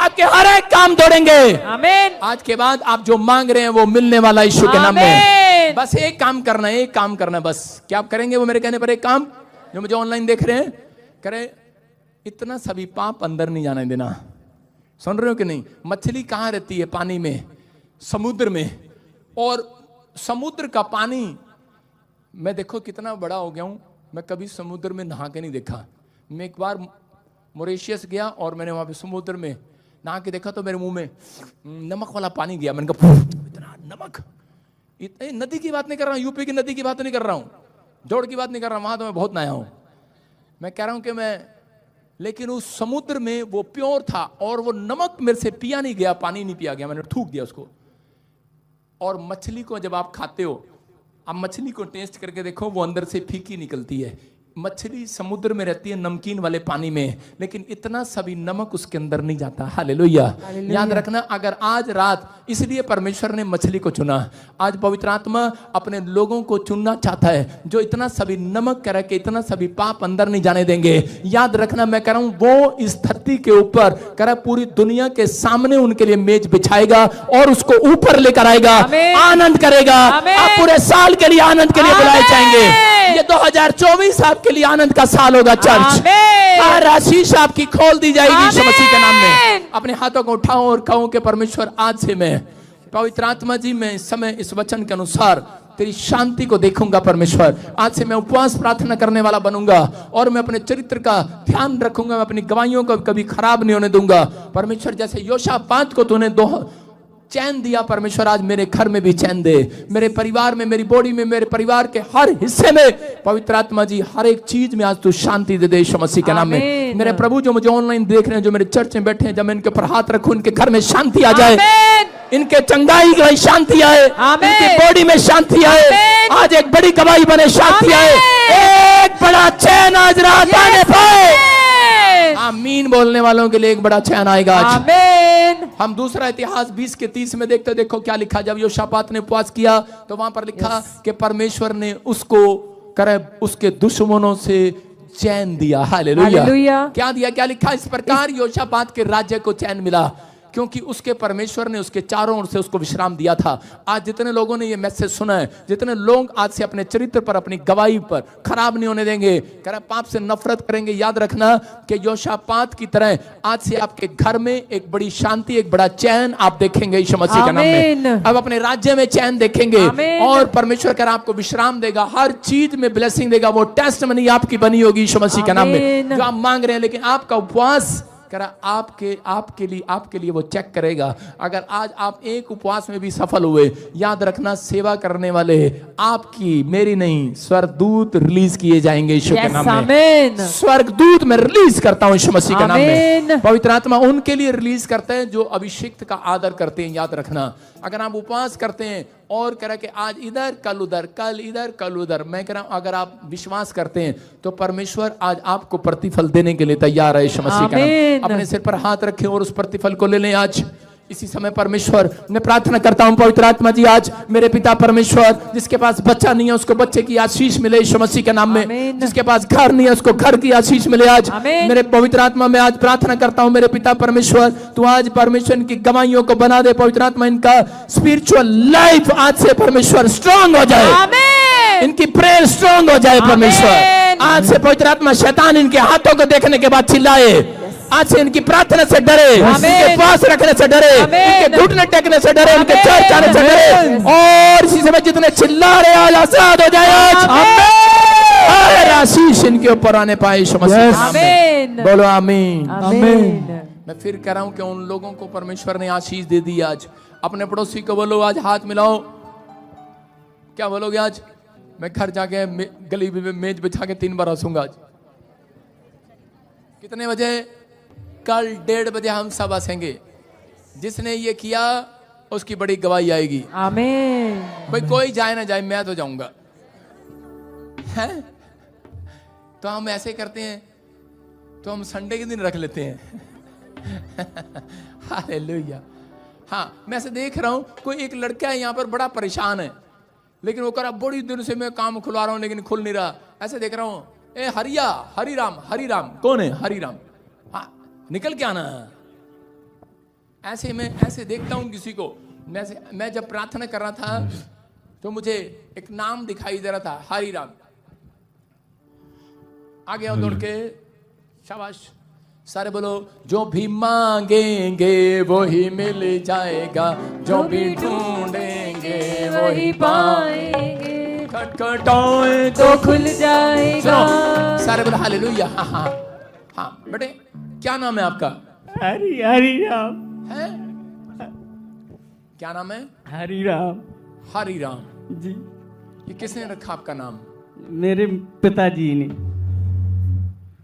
आपके हर एक काम दौड़ेंगे।
आमीन।
आज के बाद आप जो मांग रहे हैं वो मिलने वाला यीशु के नाम में। बस एक काम करना है, एक काम करना है बस। क्या आप करेंगे वो मेरे कहने पर? एक काम, जो मुझे ऑनलाइन देख रहे हैं, करे इतना सभी पाप अंदर नहीं जाने देना। सुन रहे हो कि नहीं? मछली कहाँ रहती है? पानी में, समुद्र में। और समुद्र का पानी, मैं देखो कितना बड़ा हो गया हूं, मैं कभी समुद्र में नहा के नहीं देखा। मैं एक बार मॉरिशस गया और मैंने वहां पे समुद्र में नहा के देखा तो मेरे मुंह में नमक वाला पानी गया। मैंने कहा इतना नमक। इतने नदी की बात नहीं कर रहा हूं, यूपी की नदी की बात नहीं कर रहा हूं, जोड़ की बात नहीं कर रहा हूं, वहां तो मैं बहुत नया हूं। मैं कह रहा हूं कि लेकिन उस समुद्र में वो प्योर था और वो नमक मेरे से पिया नहीं गया, पानी नहीं पिया गया, मैंने थूक दिया उसको। और मछली को जब आप खाते हो, आप मछली को टेस्ट करके देखो, वो अंदर से फीकी निकलती है। मछली समुद्र में रहती है नमकीन वाले पानी में, लेकिन इतना सभी नमक उसके अंदर नहीं जाता, हालेलुया। याद रखना, अगर आज रात, इसलिए परमेश्वर ने मछली को चुना, आज पवित्र आत्मा अपने लोगों को चुनना चाहता है जो इतना सभी नमक कह के इतना सभी पाप अंदर नहीं जाने देंगे। याद रखना, मैं कह रहा हूं वो इस धरती के ऊपर कह रहा पूरी दुनिया के सामने उनके लिए मेज बिछाएगा और उसको ऊपर लेकर आएगा, आनंद करेगा। आप पूरे साल के लिए आनंद के लिए बुलाए जाएंगे। ये 2024 आपके लिए आनंद का साल होगा चर्च। हर आशीष आपकी खोल दी जाएगी यीशु मसीह के नाम में। अपने हाथों को उठाओ और कहो कि परमेश्वर आज से मैं, पवित्र आत्मा जी, मैं इस समय इस वचन के अनुसार तेरी शांति को देखूंगा। परमेश्वर आज से मैं उपवास प्रार्थना करने वाला बनूंगा और मैं अपने चरित्र का ध्यान रखूंगा, मैं अपनी गवाहियों को कभी खराब नहीं होने दूंगा। परमेश्वर जैसे योशापात को तूने चैन दिया, परमेश्वर आज मेरे घर में भी चैन दे, मेरे परिवार में, मेरी बॉडी में, मेरे परिवार के हर हिस्से में। पवित्र आत्मा जी हर एक चीज में आज तू शांति दे दे यीशु मसीह के नाम में। मेरे प्रभु जो मुझे ऑनलाइन देख रहे हैं, जो मेरे चर्च में बैठे हैं, जब मैं इनके ऊपर हाथ रखूं, इनके घर में शांति आ जाए, इनके चंगाई की शांति आए, इनकी बॉडी में शांति आए, आज एक बड़ी गवाही बने, शांति आए, एक बड़ा चैन आज रात आने पाए। आमीन बोलने वालों के लिए एक बड़ा चैन आएगा आज।
आमीन।
हम दूसरा इतिहास 20 के 30 में देखते, देखो क्या लिखा। जब योशापात ने उपवास किया तो वहां पर लिखा कि परमेश्वर ने उसको उसके दुश्मनों से चैन दिया, हालेलुया। क्या दिया? क्या लिखा? इस प्रकार योशापात के राज्य को चैन मिला। क्योंकि उसके परमेश्वर ने उसके चारों ओर से उसको विश्राम दिया था। आज जितने लोगों ने ये मैसेज सुना है, जितने लोग आज से अपने चरित्र पर, अपनी गवाही पर खराब नहीं होने देंगे, कह रहा पाप से नफरत करेंगे, याद रखना कि योशापात की तरह आज से आपके घर में एक बड़ी शांति, एक बड़ा चैन आप देखेंगे यीशु मसीह के नाम में। अब अपने राज्य में चैन देखेंगे और परमेश्वर कर आपको विश्राम देगा, हर चीज में ब्लेसिंग देगा। वो टेस्टमनी आपकी बनी होगी यीशु मसीह के नाम में, जो आप मांग रहे हैं। लेकिन आपका उपवास करा आपके लिए वो चेक करेगा। अगर आज आप एक उपवास में भी सफल हुए, याद रखना सेवा करने वाले आपकी, मेरी नहीं, स्वर्गदूत रिलीज किए जाएंगे यीशु के नाम में। स्वर्गदूत मैं रिलीज करता हूं यीशु मसीह के नाम में। पवित्र आत्मा उनके लिए रिलीज करते हैं जो अभिषिक्त का आदर करते हैं। याद रखना, अगर आप उपवास करते हैं और कह रहा कि आज इधर कल उधर, कल इधर कल उधर, मैं कह रहा हूं अगर आप विश्वास करते हैं तो परमेश्वर आज आपको प्रतिफल देने के लिए तैयार है यीशु मसीह का नाम। अपने सिर पर हाथ रखें और उस प्रतिफल को ले लें आज इसी समय। परमेश्वर मैं प्रार्थना करता हूं पवित्र आत्मा जी, आज मेरे पिता परमेश्वर, जिसके पास बच्चा नहीं है उसको बच्चे की आशीष मिले यीशु मसीह के नाम में, जिसके पास घर नहीं है उसको घर की आशीष मिले आज। मेरे पवित्र आत्मा मैं आज प्रार्थना करता हूं मेरे पिता परमेश्वर, तू आज परमेश्वर इनकी गवाहियों को बना दे पवित्र आत्मा, इनका स्पिरिचुअल लाइफ आज से परमेश्वर स्ट्रांग हो जाए, इनकी प्रेयर स्ट्रांग हो जाए परमेश्वर। आज से पवित्र आत्मा शैतान इनके हाथों को देखने के बाद चिल्लाए, आज से इनकी प्रार्थना से डरे, इनके पास रखने से डरे, इनके घुटने टेकने से डरे, इनके चर्च आने से डरे। और इसी समय जितने चिल्ला रहे आज आजाद हो जाए आज, आशीष इनके ऊपर आने पाए यीशु मसीह के नाम में। बोलो आमीन। मैं फिर कह रहा हूं कि उन लोगों को परमेश्वर ने आशीष दे दी। आज अपने पड़ोसी को बोलो, आज हाथ मिलाओ। क्या बोलोगे आज? मैं घर जाके गली में मेज बिछा के 3 बार हंसूंगा। आज कितने बजे? कल 1:30 बजे हम सब हंसेंगे। जिसने ये किया उसकी बड़ी गवाही आएगी।
आमीन।
भाई कोई जाए ना जाए, मैं तो जाऊंगा। हैं? तो हम ऐसे करते हैं, तो हम संडे के दिन रख लेते हैं। हालेलुया। हाँ, मैं ऐसे देख रहा हूं, कोई एक लड़का है यहाँ पर बड़ा परेशान है, लेकिन वो कह रहा बड़ी दिन से मैं काम खुलवा रहा हूं लेकिन खुल नहीं रहा। ऐसे देख रहा हूं, ए हरिराम कौन है? हरिराम, हाँ निकल के आना। ऐसे मैं ऐसे देखता हूं किसी को। मैं जब प्रार्थना कर रहा था तो मुझे एक नाम दिखाई दे रहा था, हरिराम। आ गया दौड़ के, शाबाश। सारे बोलो, जो भी मांगेंगे वो ही मिल जाएगा, जो भी ढूंढेंगे वो ही पाएंगे, खटखटाएं तो खुल जाएगा। सारे बोलो हालेलुया। हाँ हाँ हाँ। बेटे क्या नाम है आपका?
हरिराम
है? क्या नाम है? हरिराम
जी।
ये किसने रखा आपका नाम?
मेरे पिताजी ने।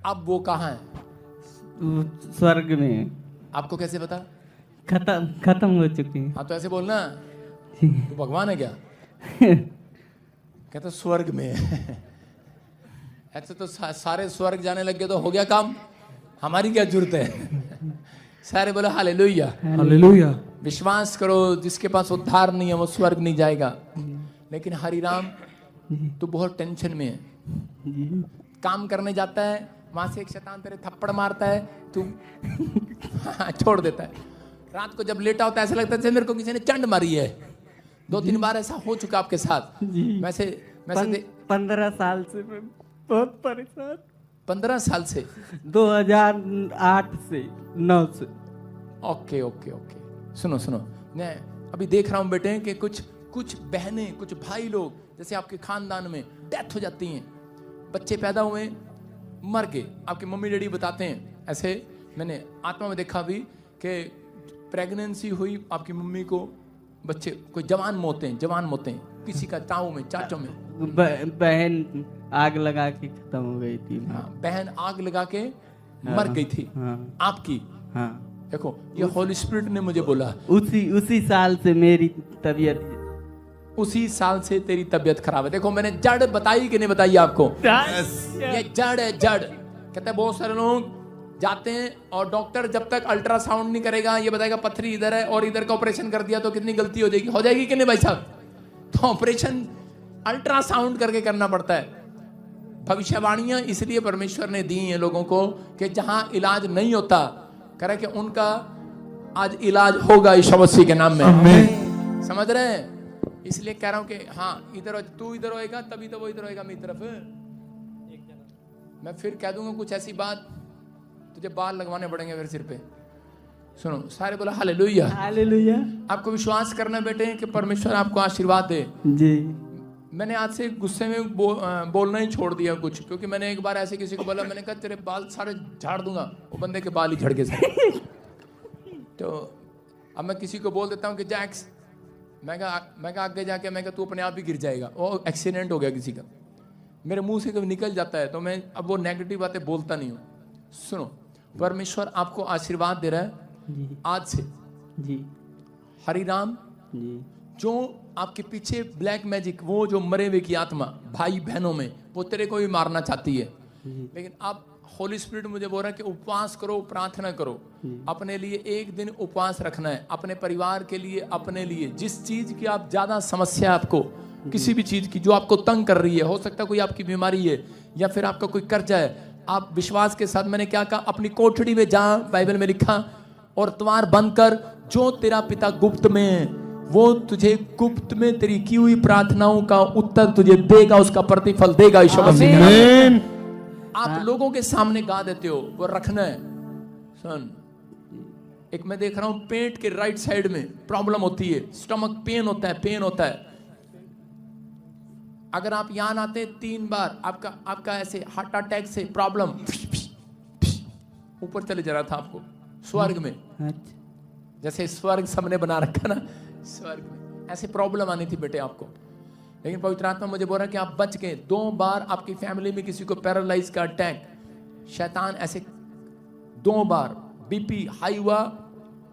अब वो कहाँ है?
स्वर्ग में।
आपको कैसे पता?
खत्म हो चुके हैं।
हाँ तो ऐसे बोलना, तो भगवान है क्या? कहते स्वर्ग में। ऐसे तो सारे स्वर्ग जाने लग गए तो हो गया काम, हमारी क्या जरूरत है? सारे बोलो हालेलुया।
हालेलुया।
विश्वास करो, जिसके पास उद्धार नहीं है वो स्वर्ग नहीं जाएगा। लेकिन हरिराम तो बहुत टेंशन में है, काम करने जाता है, वहां से एक शैतान तेरे थप्पड़ मारता है, तू छोड़ देता है। रात को जब लेटा होता है ऐसा लगता है जैसे मेरे को किसी ने चंड मारी है। 2-3 बार ऐसा हो चुका आपके साथ। वैसे
15 साल से मैं बहुत परेशान।
15 साल से?
2008 से 9 से।
Okay okay okay. सुनो, मैं अभी देख रहा हूं बेटे कि कुछ बहनें, कुछ भाई लोग, जैसे आपके खानदान में डेथ हो जाती हैं, बच्चे पैदा हुए मर गए, आपके मम्मी डैडी बताते हैं। ऐसे मैंने आत्मा में देखा भी कि प्रेगनेंसी हुई आपकी मम्मी को, बच्चे कोई जवान मौतें किसी का ताऊ में, चाचों में।
बहन आग लगा के खत्म हो गई थी।
हाँ, बहन आग लगा के मर गई थी।
हाँ,
आपकी।
हाँ।
देखो ये होली स्पिरिट ने मुझे बोला,
उसी साल से मेरी तबीयत,
उसी साल से तेरी तबीयत खराब है। देखो मैंने जड़ बताई कि नहीं बताई आपको? ये जड़ है, जड़। कहते हैं बहुत सारे लोग जाते हैं और डॉक्टर जब तक अल्ट्रासाउंड नहीं करेगा, ये बताएगा पथरी इधर है और इधर का ऑपरेशन कर दिया तो कितनी गलती हो जाएगी कि नहीं भाई साहब? तो ऑपरेशन अल्ट्रासाउंड करके करना पड़ता है। भविष्यवाणियां इसलिए परमेश्वर ने दी हैं लोगों को कि जहां इलाज नहीं होता, कह रहा कि उनका आज इलाज होगा यीशु मसीह के नाम में। समझ रहे हैं? इसलिए कह रहा हूं कि हाँ, इधर तू इधर होएगा तभी तो वो इधर होएगा मेरी तरफ। मैं फिर कह दूंगा कुछ ऐसी बात, तुझे बाल लगवाने पड़ेंगे फिर सिर पे। सुनो, सारे बोला हालेलुया।
हालेलुया।
आपको विश्वास करना बेटे कि परमेश्वर आपको आशीर्वाद दे।
जी।
मैंने आज से गुस्से में बोलना ही छोड़ दिया कुछ, क्योंकि मैंने एक बार ऐसे किसी को बोला, मैंने कहा तेरे बाल सारे झाड़ दूंगा, वो बंदे के बाल ही झड़ गए सारे। तो अब मैं किसी को बोल देता हूँ कि जैक्स, मैं कहा आगे जाके मैं कहा तू अपने आप ही गिर जाएगा। वो एक्सीडेंट हो गया किसी का, मेरे मुंह से कभी निकल जाता है, तो मैं अब वो नेगेटिव बातें बोलता नहीं हूँ। सुनो, परमेश्वर आपको आशीर्वाद दे रहा है
जी।
आज से।
जी।
हरि राम।
जी।
जो आपके पीछे ब्लैक मैजिक, वो जो मरे हुए की आत्मा भाई बहनों में, वो तेरे को भी मारना चाहती है, लेकिन आप होली स्पिरिट मुझे बोल रहा है कि उपवास करो, प्रार्थना करो। अपने लिए एक दिन उपवास रखना है, अपने परिवार के लिए, अपने लिए। जिस चीज की आप ज्यादा समस्या है आपको, किसी भी चीज की जो आपको तंग कर रही है, हो सकता है कोई आपकी बीमारी है या फिर आपका कोई कर्जा है, आप विश्वास के साथ, मैंने क्या कहा, अपनी कोठड़ी में जा, बाइबल में लिखा, और द्वार बंद कर। जो तेरा पिता गुप्त में है, वो तुझे गुप्त में तेरी की हुई प्रार्थनाओं का उत्तर तुझे देगा, उसका प्रतिफल देगा यीशु मसीह के नाम में। आप लोगों के सामने गा देते हो, वो रखना है। सुन, एक मैं देख रहा हूं पेट के राइट साइड में प्रॉब्लम होती है, स्टमक पेन होता है, पेन होता है। अगर आप यहां आते 3 बार, आपका ऐसे हार्ट अटैक से प्रॉब्लम ऊपर चले जा रहा था आपको स्वर्ग में। जैसे स्वर्ग सबने बना रखा ना, स्वर्ग में ऐसे प्रॉब्लम आनी थी बेटे आपको, लेकिन पवित्र आत्मा मुझे बोल रहा है कि आप बच गए। 2 बार आपकी फैमिली में किसी को पैरालाइज का अटैक, शैतान ऐसे 2 बार बीपी हाई हुआ,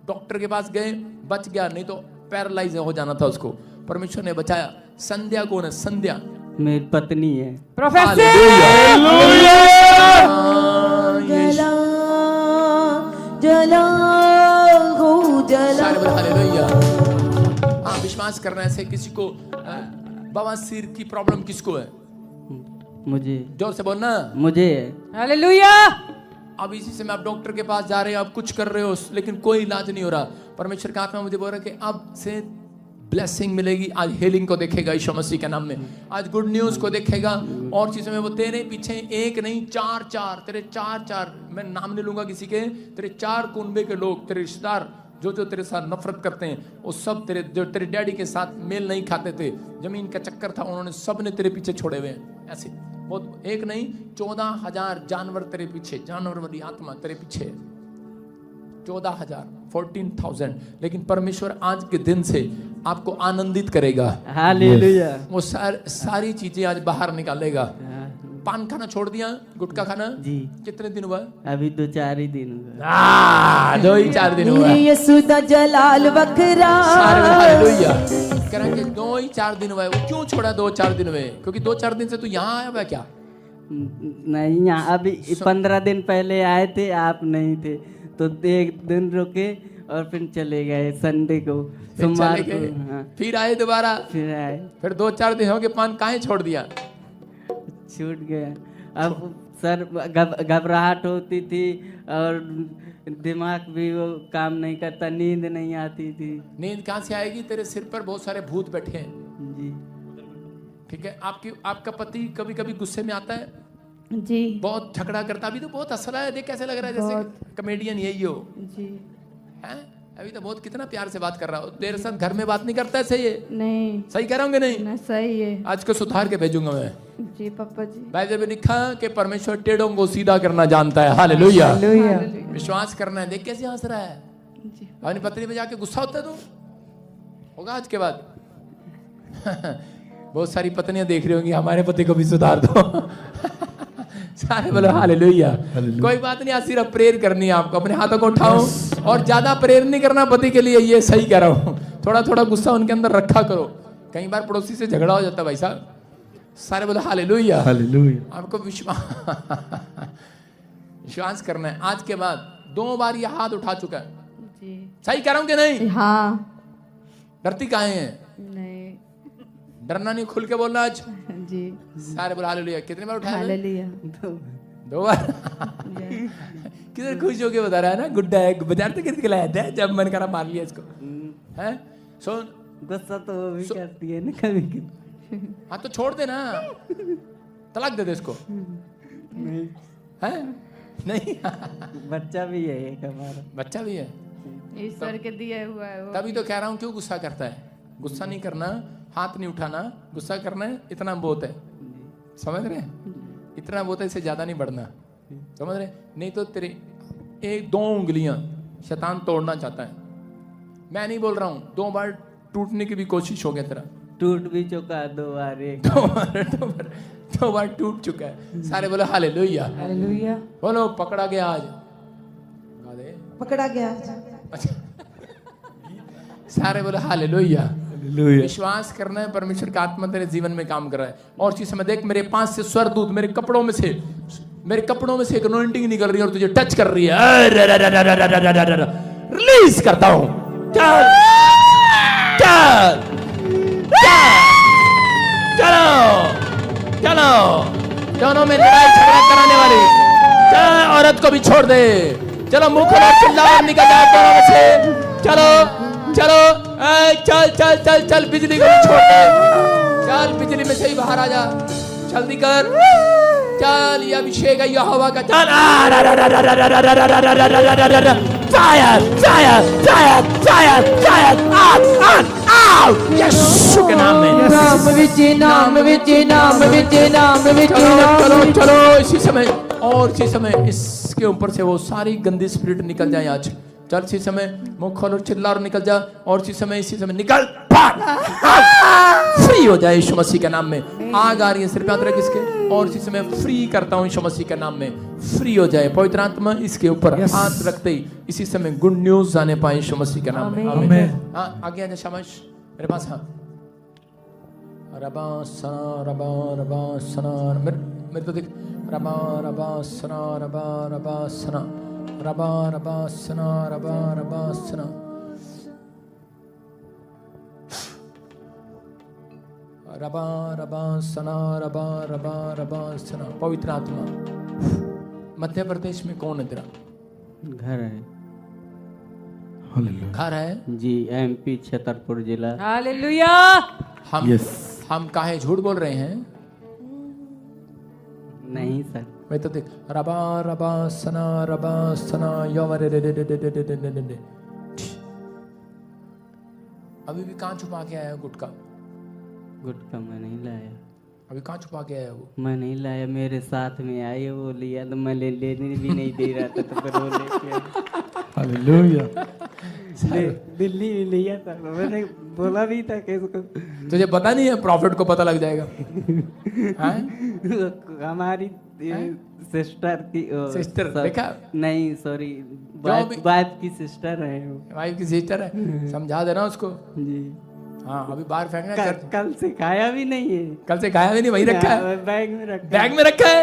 डॉक्टर के पास गए, बच गया, नहीं तो पैरालाइज हो जाना था उसको, परमेश्वर ने बचाया। संध्या कौन है? संध्या
मेरी पत्नी है।
हाँ, विश्वास करना ऐसे किसी को बवासीर की प्रॉब्लम किसको है?
मुझे।
जोर से बोलना।
मुझे है।
हालेलुया।
अब इसी समय आप डॉक्टर के पास जा रहे हो, आप कुछ कर रहे हो, लेकिन कोई इलाज नहीं हो रहा। परमेश्वर का आत्मा मुझे बोल रहा है कि अब से ब्लेसिंग मिलेगी। आज हीलिंग को देखेगा यीशु मसीह के नाम में, आज गुड न्यूज को देखेगा। और चीजों में वो तेरे पीछे एक नहीं 4 तेरे 4 मैं नाम नहीं लूंगा किसी के, तेरे 4 कुनबे के लोग, तेरे रिश्तेदार जो तेरे साथ नफरत करते हैं, वो सब जो तेरे डैडी के साथ मेल नहीं खाते थे, जमीन का चक्कर था, उन्होंने सब ने तेरे पीछे छोड़े हुए हैं। ऐसे बहुत एक नहीं 14,000 जानवर तेरे पीछे, जानवर वाली आत्मा तेरे पीछे, 14,000 लेकिन परमेश्वर आज के दिन से आपको आनंदित करेगा।
हालेलुया।
वो सारी चीजें आज बाहर निकालेगा। पान खाना छोड़ दिया, गुटखा खाना
जी।
कितने दिन हुआ?
अभी 2-4 ही दिन हुआ।
2-4 दिन हुआ।
यीशु जलाल बकरा।
हालेलुया। करेंगे 2-4 दिन हुआ। वो क्यों छोड़ा 2-4 दिन हुए? क्योंकि 2-4 दिन से तू यहाँ आया हुआ क्या?
नहीं, यहाँ अभी 15 दिन पहले आए थे, आप नहीं थे, तो 1 दिन रुके और फिर चले गए संडे को, सोमवार को। हाँ।
फिर आए दोबारा,
फिर आए,
फिर 2-4 दिन हो गए, पान काहे छोड़ दिया?
छूट गया। अब सर घबराहट होती थी और दिमाग भी वो काम नहीं करता, नींद नहीं आती थी।
नींद कहाँ से आएगी? तेरे सिर पर बहुत सारे भूत बैठे हैं।
जी।
ठीक है, आपका पति कभी कभी गुस्से में आता है
जी,
बहुत झगड़ा करता। अभी तो बहुत हंस रहा है, देख कैसे लग रहा है जैसे कॉमेडियन यही हो।
जी
है? अभी तो बहुत कितना प्यार से बात कर रहा हो। तेरे साथ घर में बात नहीं करता है? सही है?
नहीं,
सही कह रहा हूँ कि नहीं?
ना सही है।
आज को सुधार के भेजूंगा मैं।
जी पापा जी।
बाइबल में लिखा कि परमेश्वर टेढ़ों को सीधा करना जानता है। हालेलुया।
हालेलुया।
विश्वास करना है। देख कैसे हंस रहा है।
जी।
अपनी पत्नी पे जाके गुस्सा होता है तो होगा आज के बाद। बहुत सारी पत्नियां देख रही होंगी, हमारे पति को भी सुधार दो। सारे बोलो हालेलुया। कोई बात नहीं, आज सिर्फ प्रेयर करनी है आपको। अपने हाथों को उठाओ और ज्यादा प्रेयर नहीं करना पति के लिए, ये सही कह रहा हूँ। थोड़ा थोड़ा गुस्सा उनके अंदर रखा करो। कई बार पड़ोसी से झगड़ा हो जाता है भाई साहब। सारे बोलो हालेलुया।
हालेलुया।
आपको विश्वास करना है। आज के बाद 2 बार ये हाथ उठा चुका है।
जी।
सही कह रहा हूँ कि नहीं?
हाँ।
डरती काहे हैं?
नहीं।
डरना नहीं, खुल के बोलना आज।
जी।
सारे बोलो हालेलुया। कितने बार उठाया?
हालेलुया।
2 बार किधर खुश होके बता रहा है ना, गुड्डा है, बाजार से खरीद के लाया था, जब मन करा मार लिया इसको। हैं सुन,
गुस्सा तो वो भी करती है ना कभी कभी।
हाँ तो छोड़ दे ना, तलाक दे दे इसको।
नहीं,
हैं नहीं
बच्चा भी है एक हमारा।
बच्चा भी है,
ईश्वर के दिया हुआ है वो।
तभी तो कह रहा हूँ क्यों गुस्सा करता है। गुस्सा नहीं करना, हाथ नहीं उठाना, गुस्सा करना है, इतना बहुत है, समझ रहे हैं? इतना बहुत है, इससे ज्यादा नहीं बढ़ना, समझ रहे? नहीं तो तेरे 1-2 उंगलियां शैतान तोड़ना चाहता है। मैं नहीं बोल रहा हूँ, 2 बार टूटने की भी कोशिश हो गया तेरा,
टूट भी चुका 2 बार, एक
2 बार टूट चुका है। सारे बोलो हालेलुया,
हालेलुया।
बोलो पकड़ा गया आज, गा दे।
पकड़ा गया।
अच्छा सारे बोलो हालेलुया। विश्वास करना है परमेश्वर का आत्मा तेरे जीवन में काम कर रहा है। और चीज में देख, मेरे 5 से स्वर्गदूत मेरे कपड़ों में से एक अनॉइंटिंग निकल रही है और तुझे टच कर रही है। रिलीज करता हूं, चल चल चलो चलो, दोनों में लड़ाई झगड़ा कराने वाली चल औरत को भी छोड़ दे। चलो मुंह खोलो, चिल्ला और निकल जाओ दोनों में से। चलो चलो, चल चल चल चल, बिजली को भी छोड़ दे, चल बिजली में से ही बाहर आ जा, जल्दी कर, चल ये अभिषेक है यहोवा का, चल fire fire fire fire fire, आग आग, यीशु के नाम में,
नाम विच नाम विच नाम विच नाम विच।
चलो चलो इसी समय, और इसी समय इसके ऊपर से वो सारी गंदी स्पिरिट निकल जाए आज। चल इसी समय मुंह खोलो, चिल्ला और निकल जा, और इसी समय निकल, फ्री हो जाए यीशु मसीह के नाम में। आग आ रही है सिर पे, हाथ रख इसके, और इसी समय फ्री करता हूँ यीशु मसीह के नाम में, फ्री हो जाए। पवित्र आत्मा इसके ऊपर हाथ रखते ही इसी समय गुड न्यूज आने पाए यीशु मसीह के नाम में। आमीन। हाँ आगे आ जा, शाबाश मेरे पास। हाँ रबा सना रबा रबा सना, मेरे तो देख, रबा रबा सना रबा रबा सना, रबा रबा सना रबा रबा सना, रबा रबा सना रबा रबा रबा सना। पवित्र आत्मा, मध्य प्रदेश में कौन है तेरा?
घर है
घर है
जी, MP छतरपुर जिला।
हालेलुया।
हम काहे झूठ बोल रहे हैं?
नहीं सर,
मैं तो देख, रबा रबा सना योवरे रे रे रे रे रे रे रे रे। अभी भी कहाँ छुपा के आया है गुटका?
गुटखा मैं नहीं लाया,
अभी कहाँ छुपा के आया है वो?
मैं नहीं लाया, मेरे साथ में आए वो लिया, तो मैं लेने भी नहीं दे रहा था, तो फिर वो लेके
हालेलुया।
दिल्ली में लिया था, मैंने बोला भी था कि इसको
तुझे पता नहीं है, प्रॉफिट को पता लग जाएगा। हाँ?
हमारी सिस्टर की
सिस्टर देखा?
नहीं सॉरी,
भी-
वाइफ की सिस्टर है वो।
वाइफ की सिस्टर है, समझा देना उसको।
जी,
हाँ अभी बाहर फेंकना,
कल से खाया भी नहीं है,
कल से खाया भी नहीं, वही रखा है,
बैग में रखा
बैग में रखा है।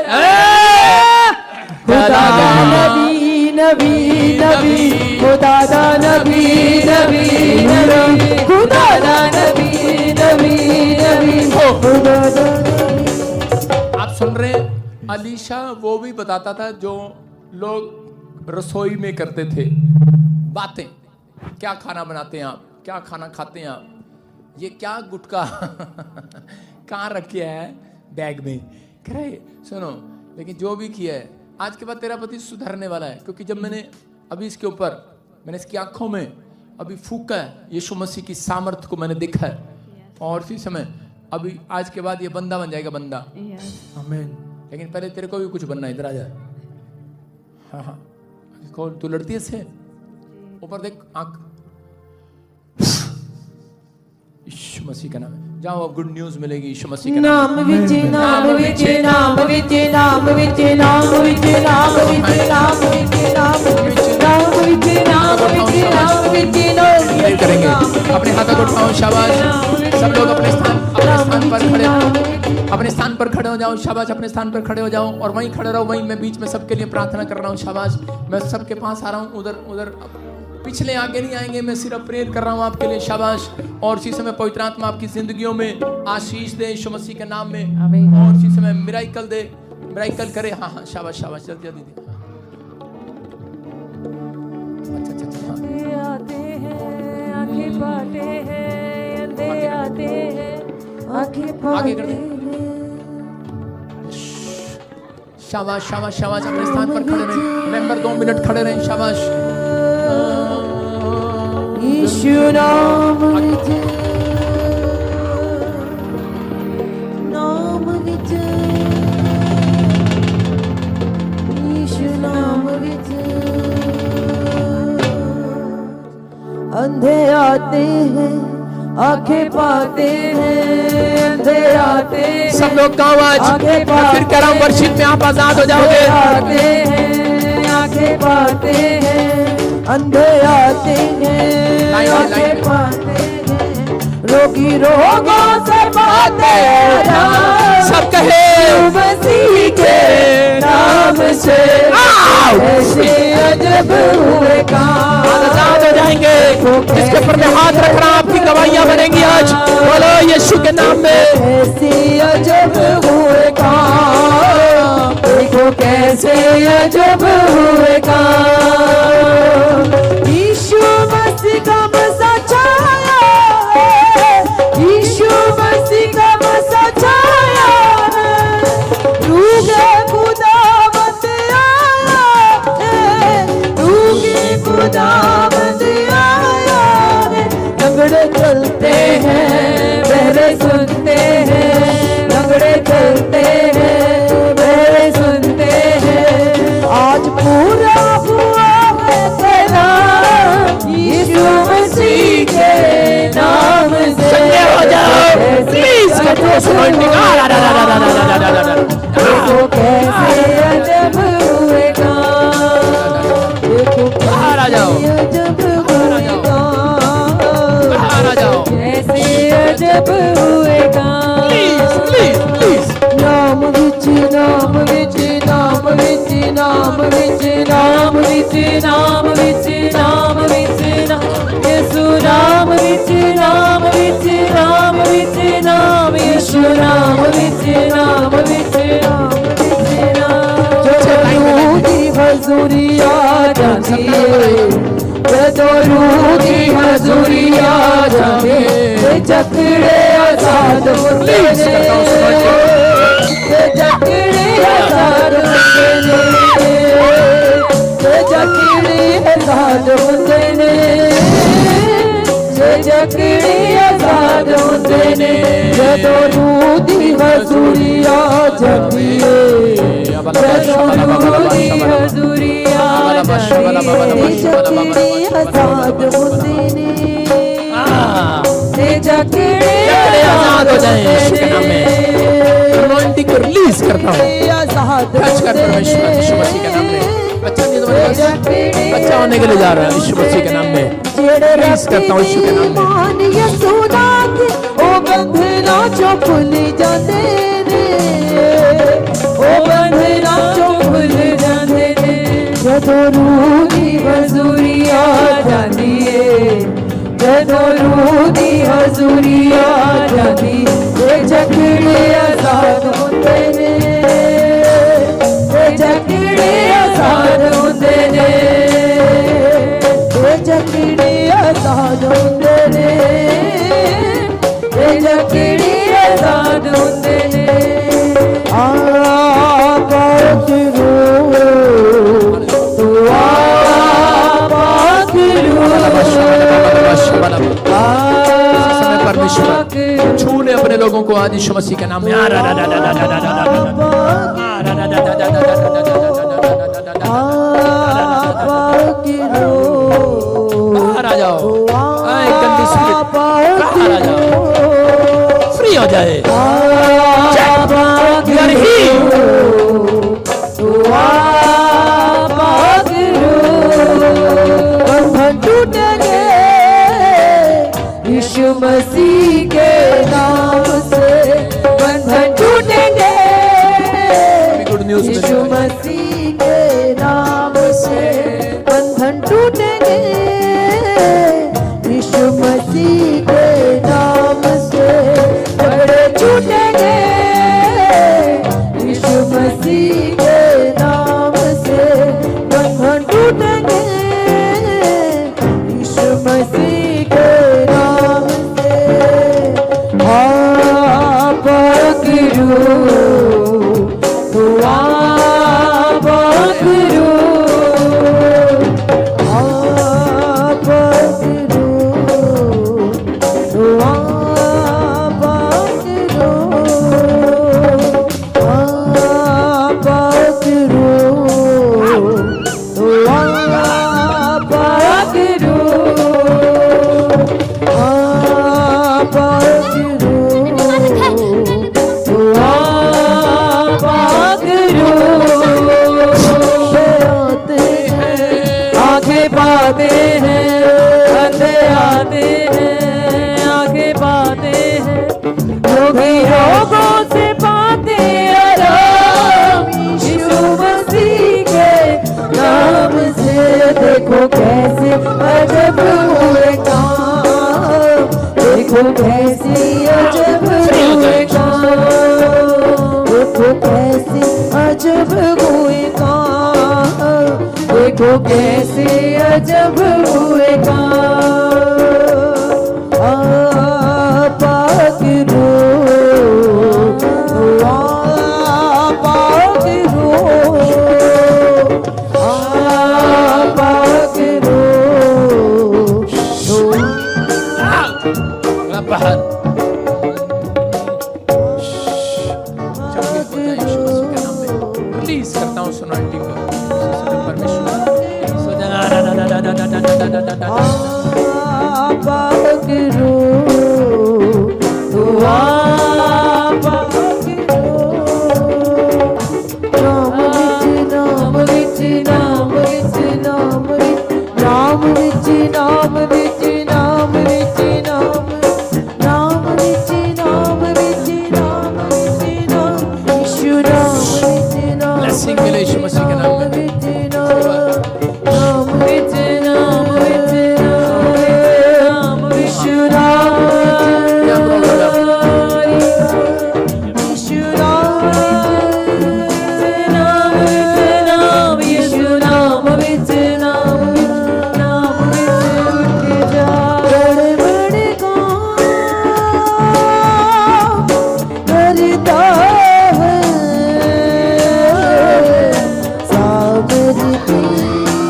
खुदा दा नबी नबी नबी, खुदा दा नबी नबी नबी, खुदा दा नबी नबी नबी, खुदा दा।
आप सुन रहे हैं? अलीशा वो भी बताता था जो लोग रसोई में करते थे बातें, क्या खाना बनाते हैं आप, क्या खाना खाते हैं आप, ये क्या गुटका कहाँ रखे है बैग में, कह रहे सुनो। लेकिन जो भी किया है, आज के बाद तेरा पति सुधरने वाला है, क्योंकि जब मैंने अभी इसके ऊपर, मैंने इसकी आंखों में अभी फूका है, यीशु मसीह की सामर्थ को मैंने देखा है, और इसी समय अभी आज के बाद ये बंदा बन जाएगा, बंदा। आमीन। लेकिन पहले तेरे को भी कुछ बनना है, इधर आ जा। हाँ हाँ, कौन तू लड़ती है इससे? ऊपर देख, आंख, यीशु मसीह का नाम है, जाओ अब गुड न्यूज मिलेगी यीशु मसीह के नाम
नाम विच नाम विच नाम विच नाम विच नाम विच नाम विच नाम विच नाम विच नाम विच नाम विच नाम विच नाम
करेंगे। अपने हाथों को उठाओ, शाबाश। सब लोग अपने स्थान पर खड़े, अपने स्थान पर खड़े हो जाओ, शाबाश। अपने स्थान पर खड़े हो जाओ और वहीं खड़े रहो, वहीं मैं बीच में सबके लिए प्रार्थना कर रहा हूँ, शाबाश। मैं सबके पास आ रहा हूँ, उधर उधर पिछले आगे नहीं आएंगे, मैं सिर्फ प्रेयर कर रहा हूँ आपके लिए, शाबाश। और इसी समय पवित्र आत्मा आपकी जिंदगियों में आशीष दे यीशु मसीह के नाम में, और इसी समय मिराइकल दे, मिरेकल करे। हाँ हाँ, शाबाश शाबाश, जल्दी जल्दी। अच्छा अच्छा अच्छा, हाँ।
आते हैं आंखें पाते हैं, अंधे आते हैं आंखें
आगे
पाते
कर दे।
हैं।
शाबाश शाबाश शाबाश, अपने स्थान पर खड़े रहें। मेंबर 2 मिनट खड़े रहें। शाबाश।
यीशु नाम विच, नाम विच, यीशु नाम विच। अंधे आते हैं आंखें पाते हैं, अंधे आते हैं।
सब लोग गाओ आज। मैं फिर कह रहा हूँ, वर्षिप में आप आजाद हो जाओगे।
आते हैं आंखें पाते हैं, अंधे आते हैं आंखें पाते हैं। रोगी रोगों से पाते हैं,
सब कहे
मसीह के नाम से ऐसे अजब हुए काम।
आजाद हो जाएंगे। जिसके ऊपर मैं हाथ रख रहा हूं, आपकी गवाहियां बनेंगी आज। बोलो यीशु के नाम में।
ऐसे अजब हुए काम, देखो कैसे अजब हुए काम। यीशु मसीह का मसा छाया है, यीशु मसीह का मसा छाया है। रूगे खुदावंद आया है, रूगे खुदावंद आया है। लंगड़े चलते हैं, बहरे सुनते हैं, लंगड़े चलते हैं, बहरे सुनते हैं। आज पूरा हुआ है तेरा यीशु मसीह के नाम से।
संजय हो जाओ प्लीज।
देखो कैसे अजब हुए काम, देखो
बाहर आ जाओ,
अजब हुए काम,
बाहर आ जाओ
कैसे अजब हुए काम।
Please please please.
नाम विच, नाम विच, नाम विच, नाम विच, नाम विच, नाम विच, नाम विच, यीशु नाम विच, नाम विच, नाम विच, नाम यीशु नाम विच, नाम विच, नाम विच, नाम। जो रूह की हजूरी आ जाती है, जो रूह की हजूरी आ जाती है, जकड़े आजाद होते हैं, जकड़े आजाद होते हैं, जकड़े आजाद होते हैं, जकड़े आजाद होते हैं। जो रूह की हजूरी आ जाती है, जो रूह की हजूरी आ जाती है, जकड़े आजाद होते हैं, जकड़े
आजाद हो जाएं यीशु के नाम में। अनॉइंटिंग को रिलीज करता हूँ। टच कर परमेश्वर यीशु मसीह के नाम में। बच्चा नहीं, तुम्हारे पास बच्चा होने के लिए जा रहा है यीशु मसीह के नाम में। रिलीज करता हूँ यीशु के नाम में।
ओ बंधना जो खुल जाते ने, ओ बंधना जो खुल जाते ने। जदों रूह की हजूरी आ जाती है, जदों रूह की हजूरी आ जाती है, जकड़े आजाद होते ने, जकड़े आजाद होते ने, जकड़े आजाद होते ने, जकड़े आजाद होते ने। आबाद रूह, तू आबाद रूह,
परमेश्वर छू ले अपने लोगों को आज यीशु मसीह के नाम में। बाहर आ जाओ, गंदी स्पिरिट बाहर आ जाओ, फ्री हो जाए।
टूटेंगे यीशु मसीह के नाम से, बंधन टूटेंगे यीशु मसीह के नाम से, बंधन टूटेंगे यीशु मसीह के नाम से, बड़े छूटेंगे यीशु मसीह देखो कैसे अजब
Free हो जाए।
हुए काम, देखो कैसे अजब हुए काम, देखो कैसे अजब हुए काम। पाक रो, पाक रो, पाक रो,
बाहर चलिए खुदा यीशु मसीह के नाम में रिलीज करता हूँ सोनालिटी को परमेश्वर
पाक रो, नाम विच नाम विच नाम विच नाम विच नाम विच नाम विच नाम नाम विच नाम विच नाम विच नाम यीशु नाम विच नाम
ब्लेसिंग मिले यीशु मसीह के नाम में
विच नाम विच नाम विच नाम यीशु नाम
क्या प्रॉब्लम
यीशु नाम यीशु नाम विच नाम नाम विच उठ जा बड़े बड़े काम करता है साबरी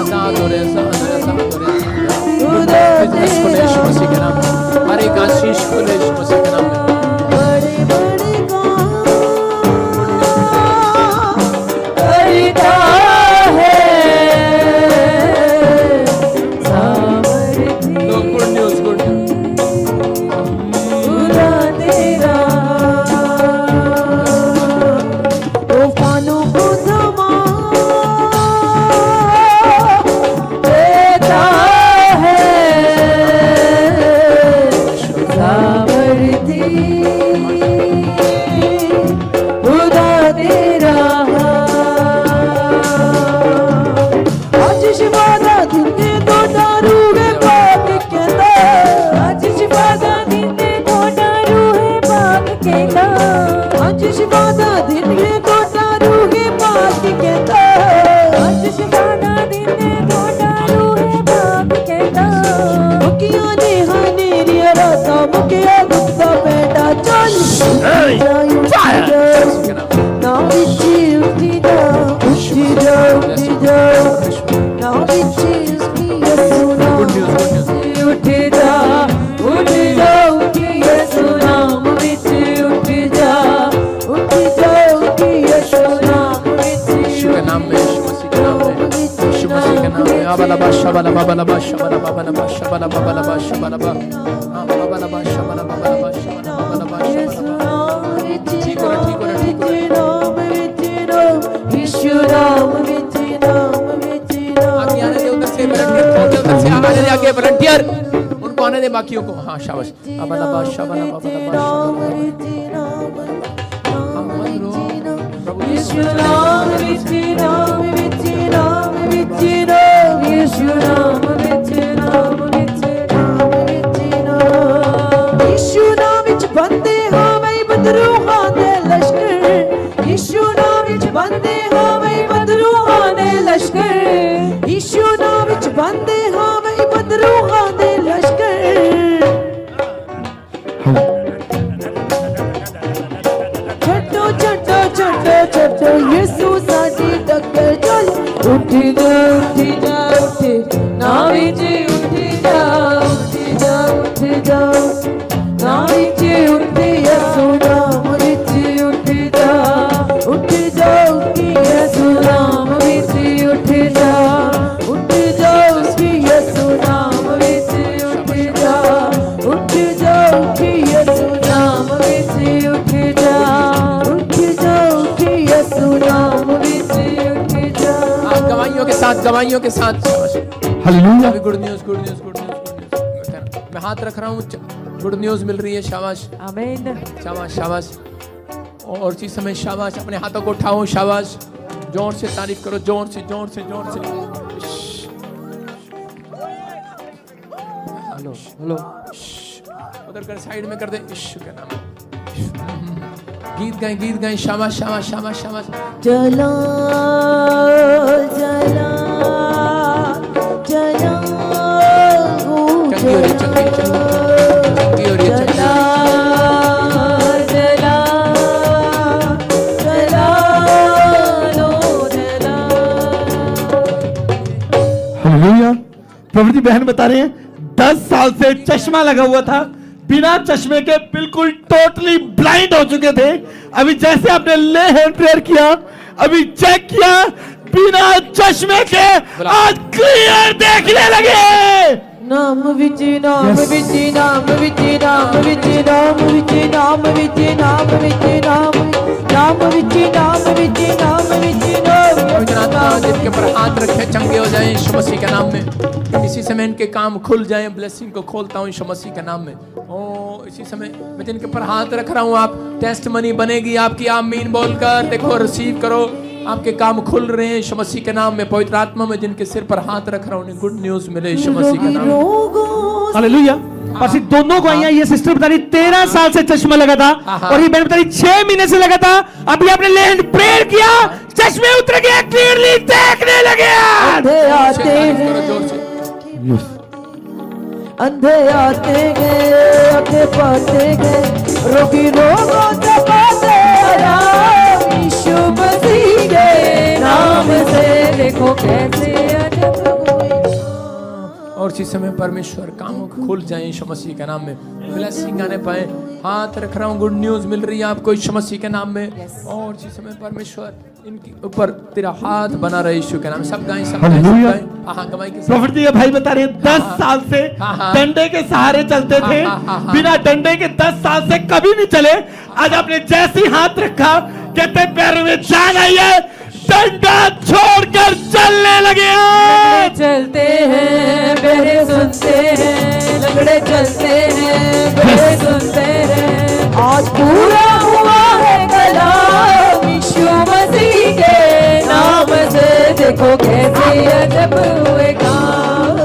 आजाद हो रहे
खुदा
बिजनेस को ले यीशु मसीह के नाम में हर एक आशीष को ले यीशु मसीह के नाम में
बड़े बड़े काम करता है साबरी
गुड न्यूज़
खुदा तेरा तूफानों को थमा देता है सामर्थी खुदा तेरा आज शिवादा दिन के तो दारू है पाप कहता आज शिवादा दिन के तो दारू है पाप कहता आज शिवादा दिन के तो दारू है पाप कहता आज शिवादा दिन के तो दारू है पाप कहता मुकिया ने हनेरी राता मुकिया गुप्ता बेटा चल
के नाम
ना बिची उठी जा उठी जा उठी जा ना बिची उसकी सुना
गुड न्यूज़
उठ जा उठी यीशु नाम विच उठ जा उठी यीशु नाम विच
यीशु के नाम में यीशु मसीह के नाम में यीशु मसीह के नाम में आबला बाशा बला बाबला बाशा बला बाबला बाशा बला बाबला बाशा बला बा बाबला बाशा बला बाबला बाशा बला बाबला बाशा बला ठीक हो
नाम विच यीशु नाम विच नाम विच
आगे आने दे उधर से वॉलंटियर खोल दे उधर से आने दे आगे वॉलंटियर उनको आने दे बाकियों को हाँ शाबाश बाबला बाशा बला बाबला बाशा
यीशु नाम विच नाम विच नाम विच नाम यीशु नाम विच नाम विच नाम विच नाम यीशु नाम विच बंदे हाँ मैं बदरू हाँ दे लश्कर यीशु नाम विच बंदे हाँ मैं बदरू हाँ दे लश्कर यीशु नाम विच बंदे हाँ मैं बदरू हाँ दे लश्कर छटो छटो छटो छटो यीशु साडी टक्कर चल उठ जा उठ ना विच उठ जा उठ जा ना विच उठ यीशु नाम विच उठ जा यीशु नाम विच उठ जा यीशु नाम विच उठ जा यीशु नाम विच उठ जा यीशु नाम विच उठ जा
गवाहियों के साथ
हालेलुया
गुड न्यूज़ मैं हाथ रख रहा हूँ गुड न्यूज़ मिल रही है शाबाश
आमीन
शाबाश और इसी समय शाबाश अपने हाथों को उठाओ शाबाश जोर से तारीफ करो जोर से
हेलो
उधर कर साइड में कर दे, यीशु के नाम में। गीत गाएं, शाबाश शाबाश शाबाश शाबाश।
चला चला चला
चंगी हो रही, चंगी हो रही है,
चला चला चला लो चला।
हालेलुया। प्रभु जी बहन बता रहे हैं 10 साल से चश्मा लगा हुआ था, बिना चश्मे के बिल्कुल टोटली ब्लाइंड हो चुके थे। अभी जैसे आपने ले हैंड प्रेयर किया, अभी चेक किया, बिना चश्मे के आज क्लियर देखने लगे।
नाम विच नाम विच नाम विच नाम विच नाम विच नाम विच नाम विच नाम विच नाम विच नाम विच नाम।
जिनके ऊपर हाथ रखे चंगे हो जाएं यीशु मसीह के नाम में। इसी समय इनके काम खुल जाएं, ब्लेसिंग को खोलता हूं यीशु मसीह के नाम में। ओ इसी समय मैं जिनके ऊपर हाथ रख रहा हूं, आप टेस्टमनी बनेगी आपकी, आमीन बोलकर देखो, रिसीव करो, आपके काम खुल रहे हैं यीशु मसीह के नाम में। पवित्र आत्मा में जिनके सिर पर हाथ रख रहा हूं, उन्हें गुड न्यूज मिले यीशु मसीह के नाम में।
हालेलुया। और दोनों गवाहियां, ये सिस्टर बता रही 13 साल से चश्मा लगा था, और ये बहन बता रही 6 महीने से लगा था। अभी आपने ले हैंड प्रेयर किया, चश्मे उतर गए, क्लियरली देखने लगे।
अंधे आते
जोर से
अंधे आते गए, अंधे पाते गए, रोगी रोगों से पाते आराम यीशु मसीह के नाम से। देखो कैसे अजब हुए।
और इसी समय परमेश्वर कामों को खुल जाए यीशु मसीह के नाम में, ब्लेसिंग आने पाए। हाथ रख रहा हूँ, गुड न्यूज मिल रही है आपको यीशु मसीह के नाम में। और इसी समय परमेश्वर इनके ऊपर तेरा हाथ बना रहे यीशु के नाम में। सब गाएं, सब गाएं, सब गाएं। हाँ गवाही के साथ।
प्रॉफिट जी, ये भाई बता रहे हैं 10 साल से डंडे के सहारे चलते थे, बिना डंडे के 10 साल से कभी नहीं चले। आज आपने जैसे ही हाथ रखा, कहते पैरों में जान आई है, डंडा छोड़कर चलने लगे।
चलते हैं बहरे सुनते हैं, लंगड़े चलते हैं बहरे सुनते हैं। आज पूरा हुआ है कलाम यीशु मसीह के नाम से। देखो कैसे अजब हुए काम,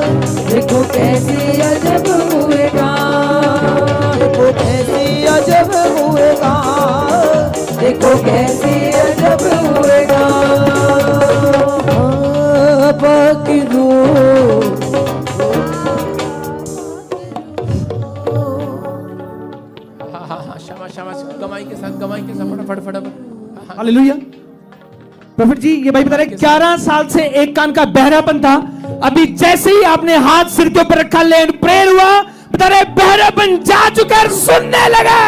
देखो कैसे अजब हुए काम, देखो कैसे अजब हुए काम, देखो कैसे अजब हुए काम। बाकी
शाबाश, गवाही के साथ फटाफट फटाफट।
हालेलुया। प्रॉफिट जी, ये भाई बता रहे 11 साल से एक कान का बहरापन था, अभी जैसे ही आपने हाथ सिर के ऊपर रखा, लेन प्रेयर हुआ, बता रहे बहरापन जा चुका, सुनने लगा।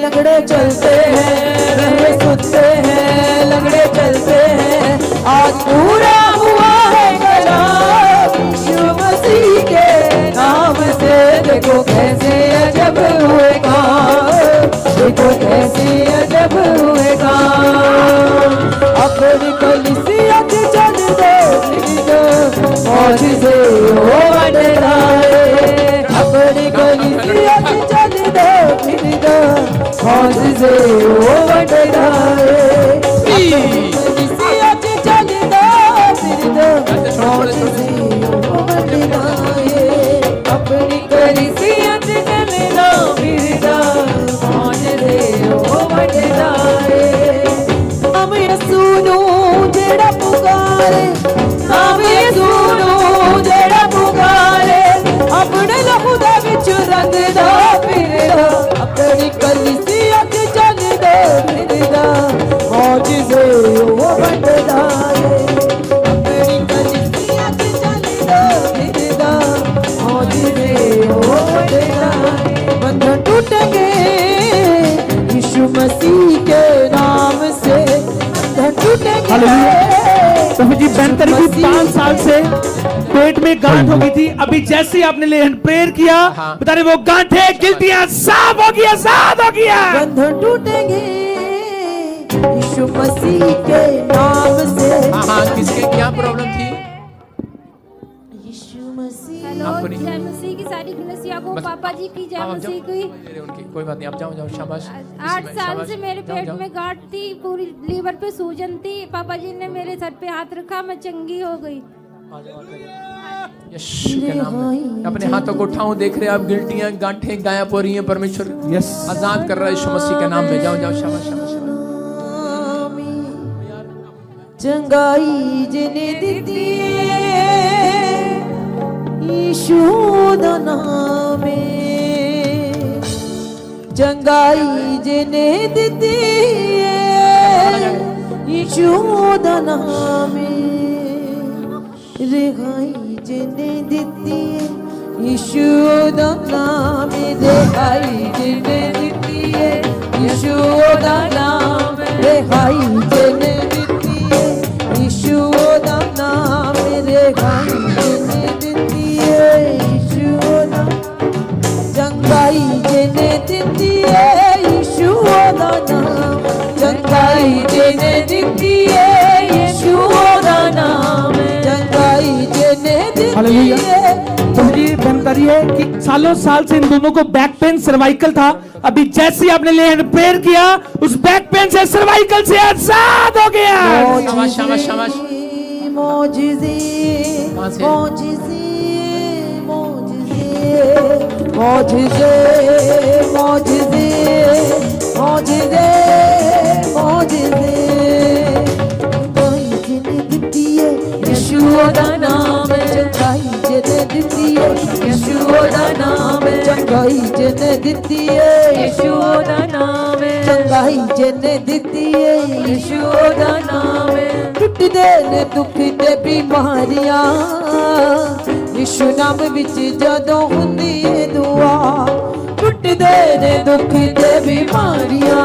लंगड़े चलते हैं, बहरे सुनते हैं, लंगड़े चलते हैं। आज पूरा हुआ है कलाम यीशु मसीह के नाम से। देखो कैसे अजब हुए काम, देखो कैसे अजब हुए काम। अपनी कलीसिया के चल दो मौज से हो बदलाए, अपनी कलीसिया के चल दो मौज से हो बदलाए, कलीसिया के चल दो मौज से हो बदलाए, अपनी कलीसिया के चल दो मौज से हो बदलाए। हम सुनो जेड़ा पुकारे, हम सुनो जेड़ा पुकारे, अपने लहू दे विच रंग दा फिरदा, अपनी कलीसिया ते चल दे फिरदा, मौज से वो बंददा है। अपनी कलीसिया ते चल दे फिरदा, मौज से वो बंददा है। बंधन टूटेंगे यीशु मसीह के नाम से, बंधन टूटेंगे।
तो जी बेहतर की 5 साल से पेट में गांठ हो गई थी, अभी जैसे ही आपने ले हैंड प्रेयर किया, बता रहे वो गांठें गिल्टियां साफ हो गया, साफ हो गया।
बंधन टूटेंगे यीशु मसीह के नाम से।
हाँ किसके क्या प्रॉब्लम थी?
यीशु मसीह।
हेलो, जय मसीह की सारी कलीसिया को, पापा जी की जय मसीह की।
उनकी कोई बात नहीं, आप जाओ शाबाश।
8 साल से मेरे पेट में गांठ थी, पूरी लीवर पे सूजन थी। पापा जी ने मेरे सर पे हाथ रखा, मैं चंगी हो गई।
यीशु के नाम में अपने हाथों को उठाऊं। देख रहे हैं आप गिल्टियां गांठें गायब हो रही हैं। परमेश्वर
यस
आजाद कर रहा है यीशु मसीह के नाम में। जाओ जाओ शाबाश शाबाश शाबाश।
चंगाई जिने दिती यीशु दा नाम है। चंगाई जिने दिती यीशु दा नाम है। रिहाई जिने दिती यीशु दा नाम है। रिहाई जिने दिती यीशु दा नाम है। रिहाई जिने यीशु दा नाम रिहाई जिने दिती यीशु दा। चंगाई जिने दिती यीशु दा नाम। चंगाई जिने दिती यीशु दा नाम। चंगाई जिने दिती
तो ये जानकारी है कि सालों साल से इन दोनों को बैक पेन सर्वाइकल था। अभी जैसे ही आपने ले हैंड प्रेयर किया उस बैक पेन से सर्वाइकल से आजाद हो गया।
शाबाश शाबाश शाबाश।
मौजिज़े मौजिज़े मौजिज़े मौजिज़े मौजिज़े मौजिज़े मौजिज़े। चंगाई जिने दिती यीशु दा नाम। चंगाई जिने दिती यीशु दा नाम। चंगाई जिने दिती यीशु दा नाम। चंगाई जिने दिती यीशु दा नाम। टुटदे ने दुख ते बीमारियां यीशु नाम विच जदों हुंदी है दुआ। टुटदे ने दुख ते बीमारियां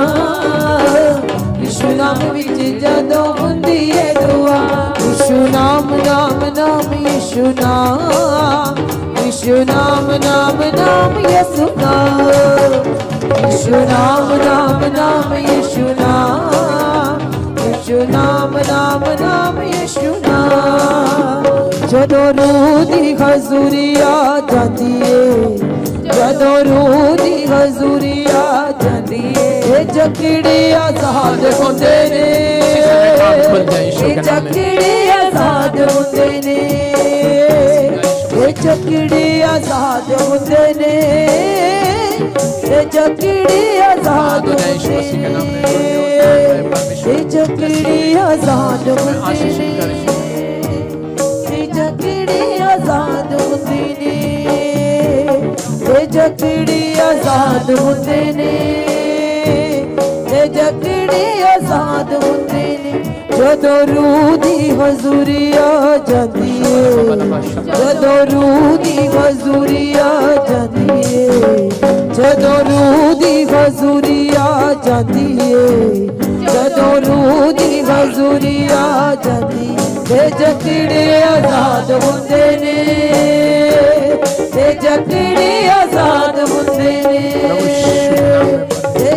यीशु नाम विच जदों हुंदी है दुआ। यीशु नाम नाम नाम यीशु नाम। यीशु नाम नाम नाम यीशु नाम। यीशु नाम नाम नाम यीशु नाम। यीशु नाम नाम नाम यीशु नाम। जदों रूह दी हजूरी आ जाती है। जदों रूह दी हजूरी आ जाती है। जकड़ी आजाद होंदे ने। जकड़ी आजाद होंदे ने। जकड़ी आजाद होंदे ने। जकड़ी आजाद होंदे ने। जकड़ी आजाद होंदे ने। जकड़ी आजाद होंदे ने। जकड़ी आजाद होंदे ने। जकड़ी आजाद होंदे ने। जदों रूह दी हजूरी आ जाती है। जदों रूह दी हजूरी आ जाती है। जदों रूह दी हजूरी आ जाती है। जदों रूह दी हजूरी आ जाती है। जकड़े आजाद होंदे ने। जकड़े आजाद होंदे ने।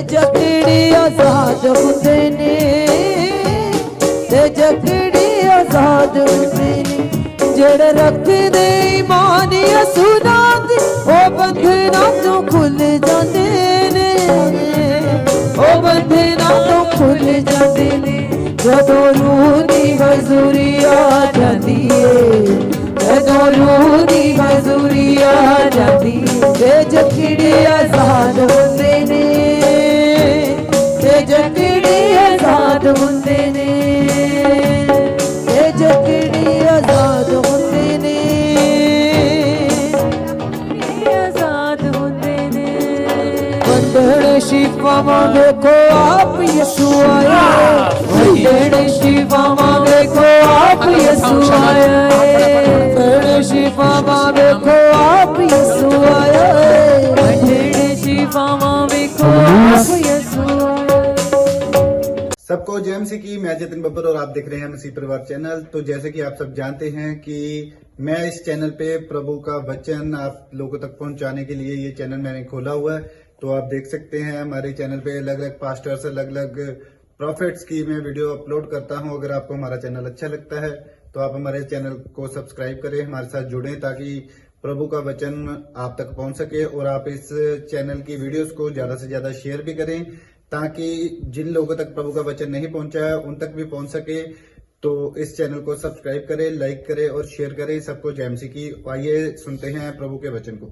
जकड़े आजाद होंदे ने। जकड़े आजाद होंदे ने। जेड़े रखदे ईमान यसुना दे ओ बंधनां तो खुल जांदे ने। ओ बंधनां तो खुल जांदे ने। जदों रूह दी हजूरी आ जाती है। जदों रूह दी हजूरी आ जाती है। जकड़े आजाद होंदे ने। जकड़े आजाद होंदे ने। जकड़े आजाद होंदे ने। आजाद होंदे ने। बंधन शिफावां देखो आप यीशु आया। बंधन शिफावां देखो आप यीशु आया। बंधन शिफावां देखो आप यीशु आया। बंधन शिफावां देखो आप यीशु आया।
सबको जेएमसी की मैं जतिन बब्बर और आप देख रहे हैं मसीह परिवार चैनल। तो जैसे कि आप सब जानते हैं कि मैं इस चैनल पे प्रभु का वचन आप लोगों तक पहुंचाने के लिए ये चैनल मैंने खोला हुआ है। तो आप देख सकते हैं हमारे चैनल पे अलग अलग पास्टर्स अलग अलग प्रॉफिट्स की मैं वीडियो अपलोड करता हूं। अगर आपको हमारा चैनल अच्छा लगता है तो आप हमारे चैनल को सब्सक्राइब करें, हमारे साथ जुड़ें ताकि प्रभु का वचन आप तक पहुंच सके। और आप इस चैनल की वीडियोस को ज्यादा से ज्यादा शेयर भी करें ताकि जिन लोगों तक प्रभु का वचन नहीं पहुंचा है उन तक भी पहुंच सके। तो इस चैनल को सब्सक्राइब करें, लाइक करें और शेयर करें सबको जय मसीह की। आइए सुनते हैं प्रभु के वचन को।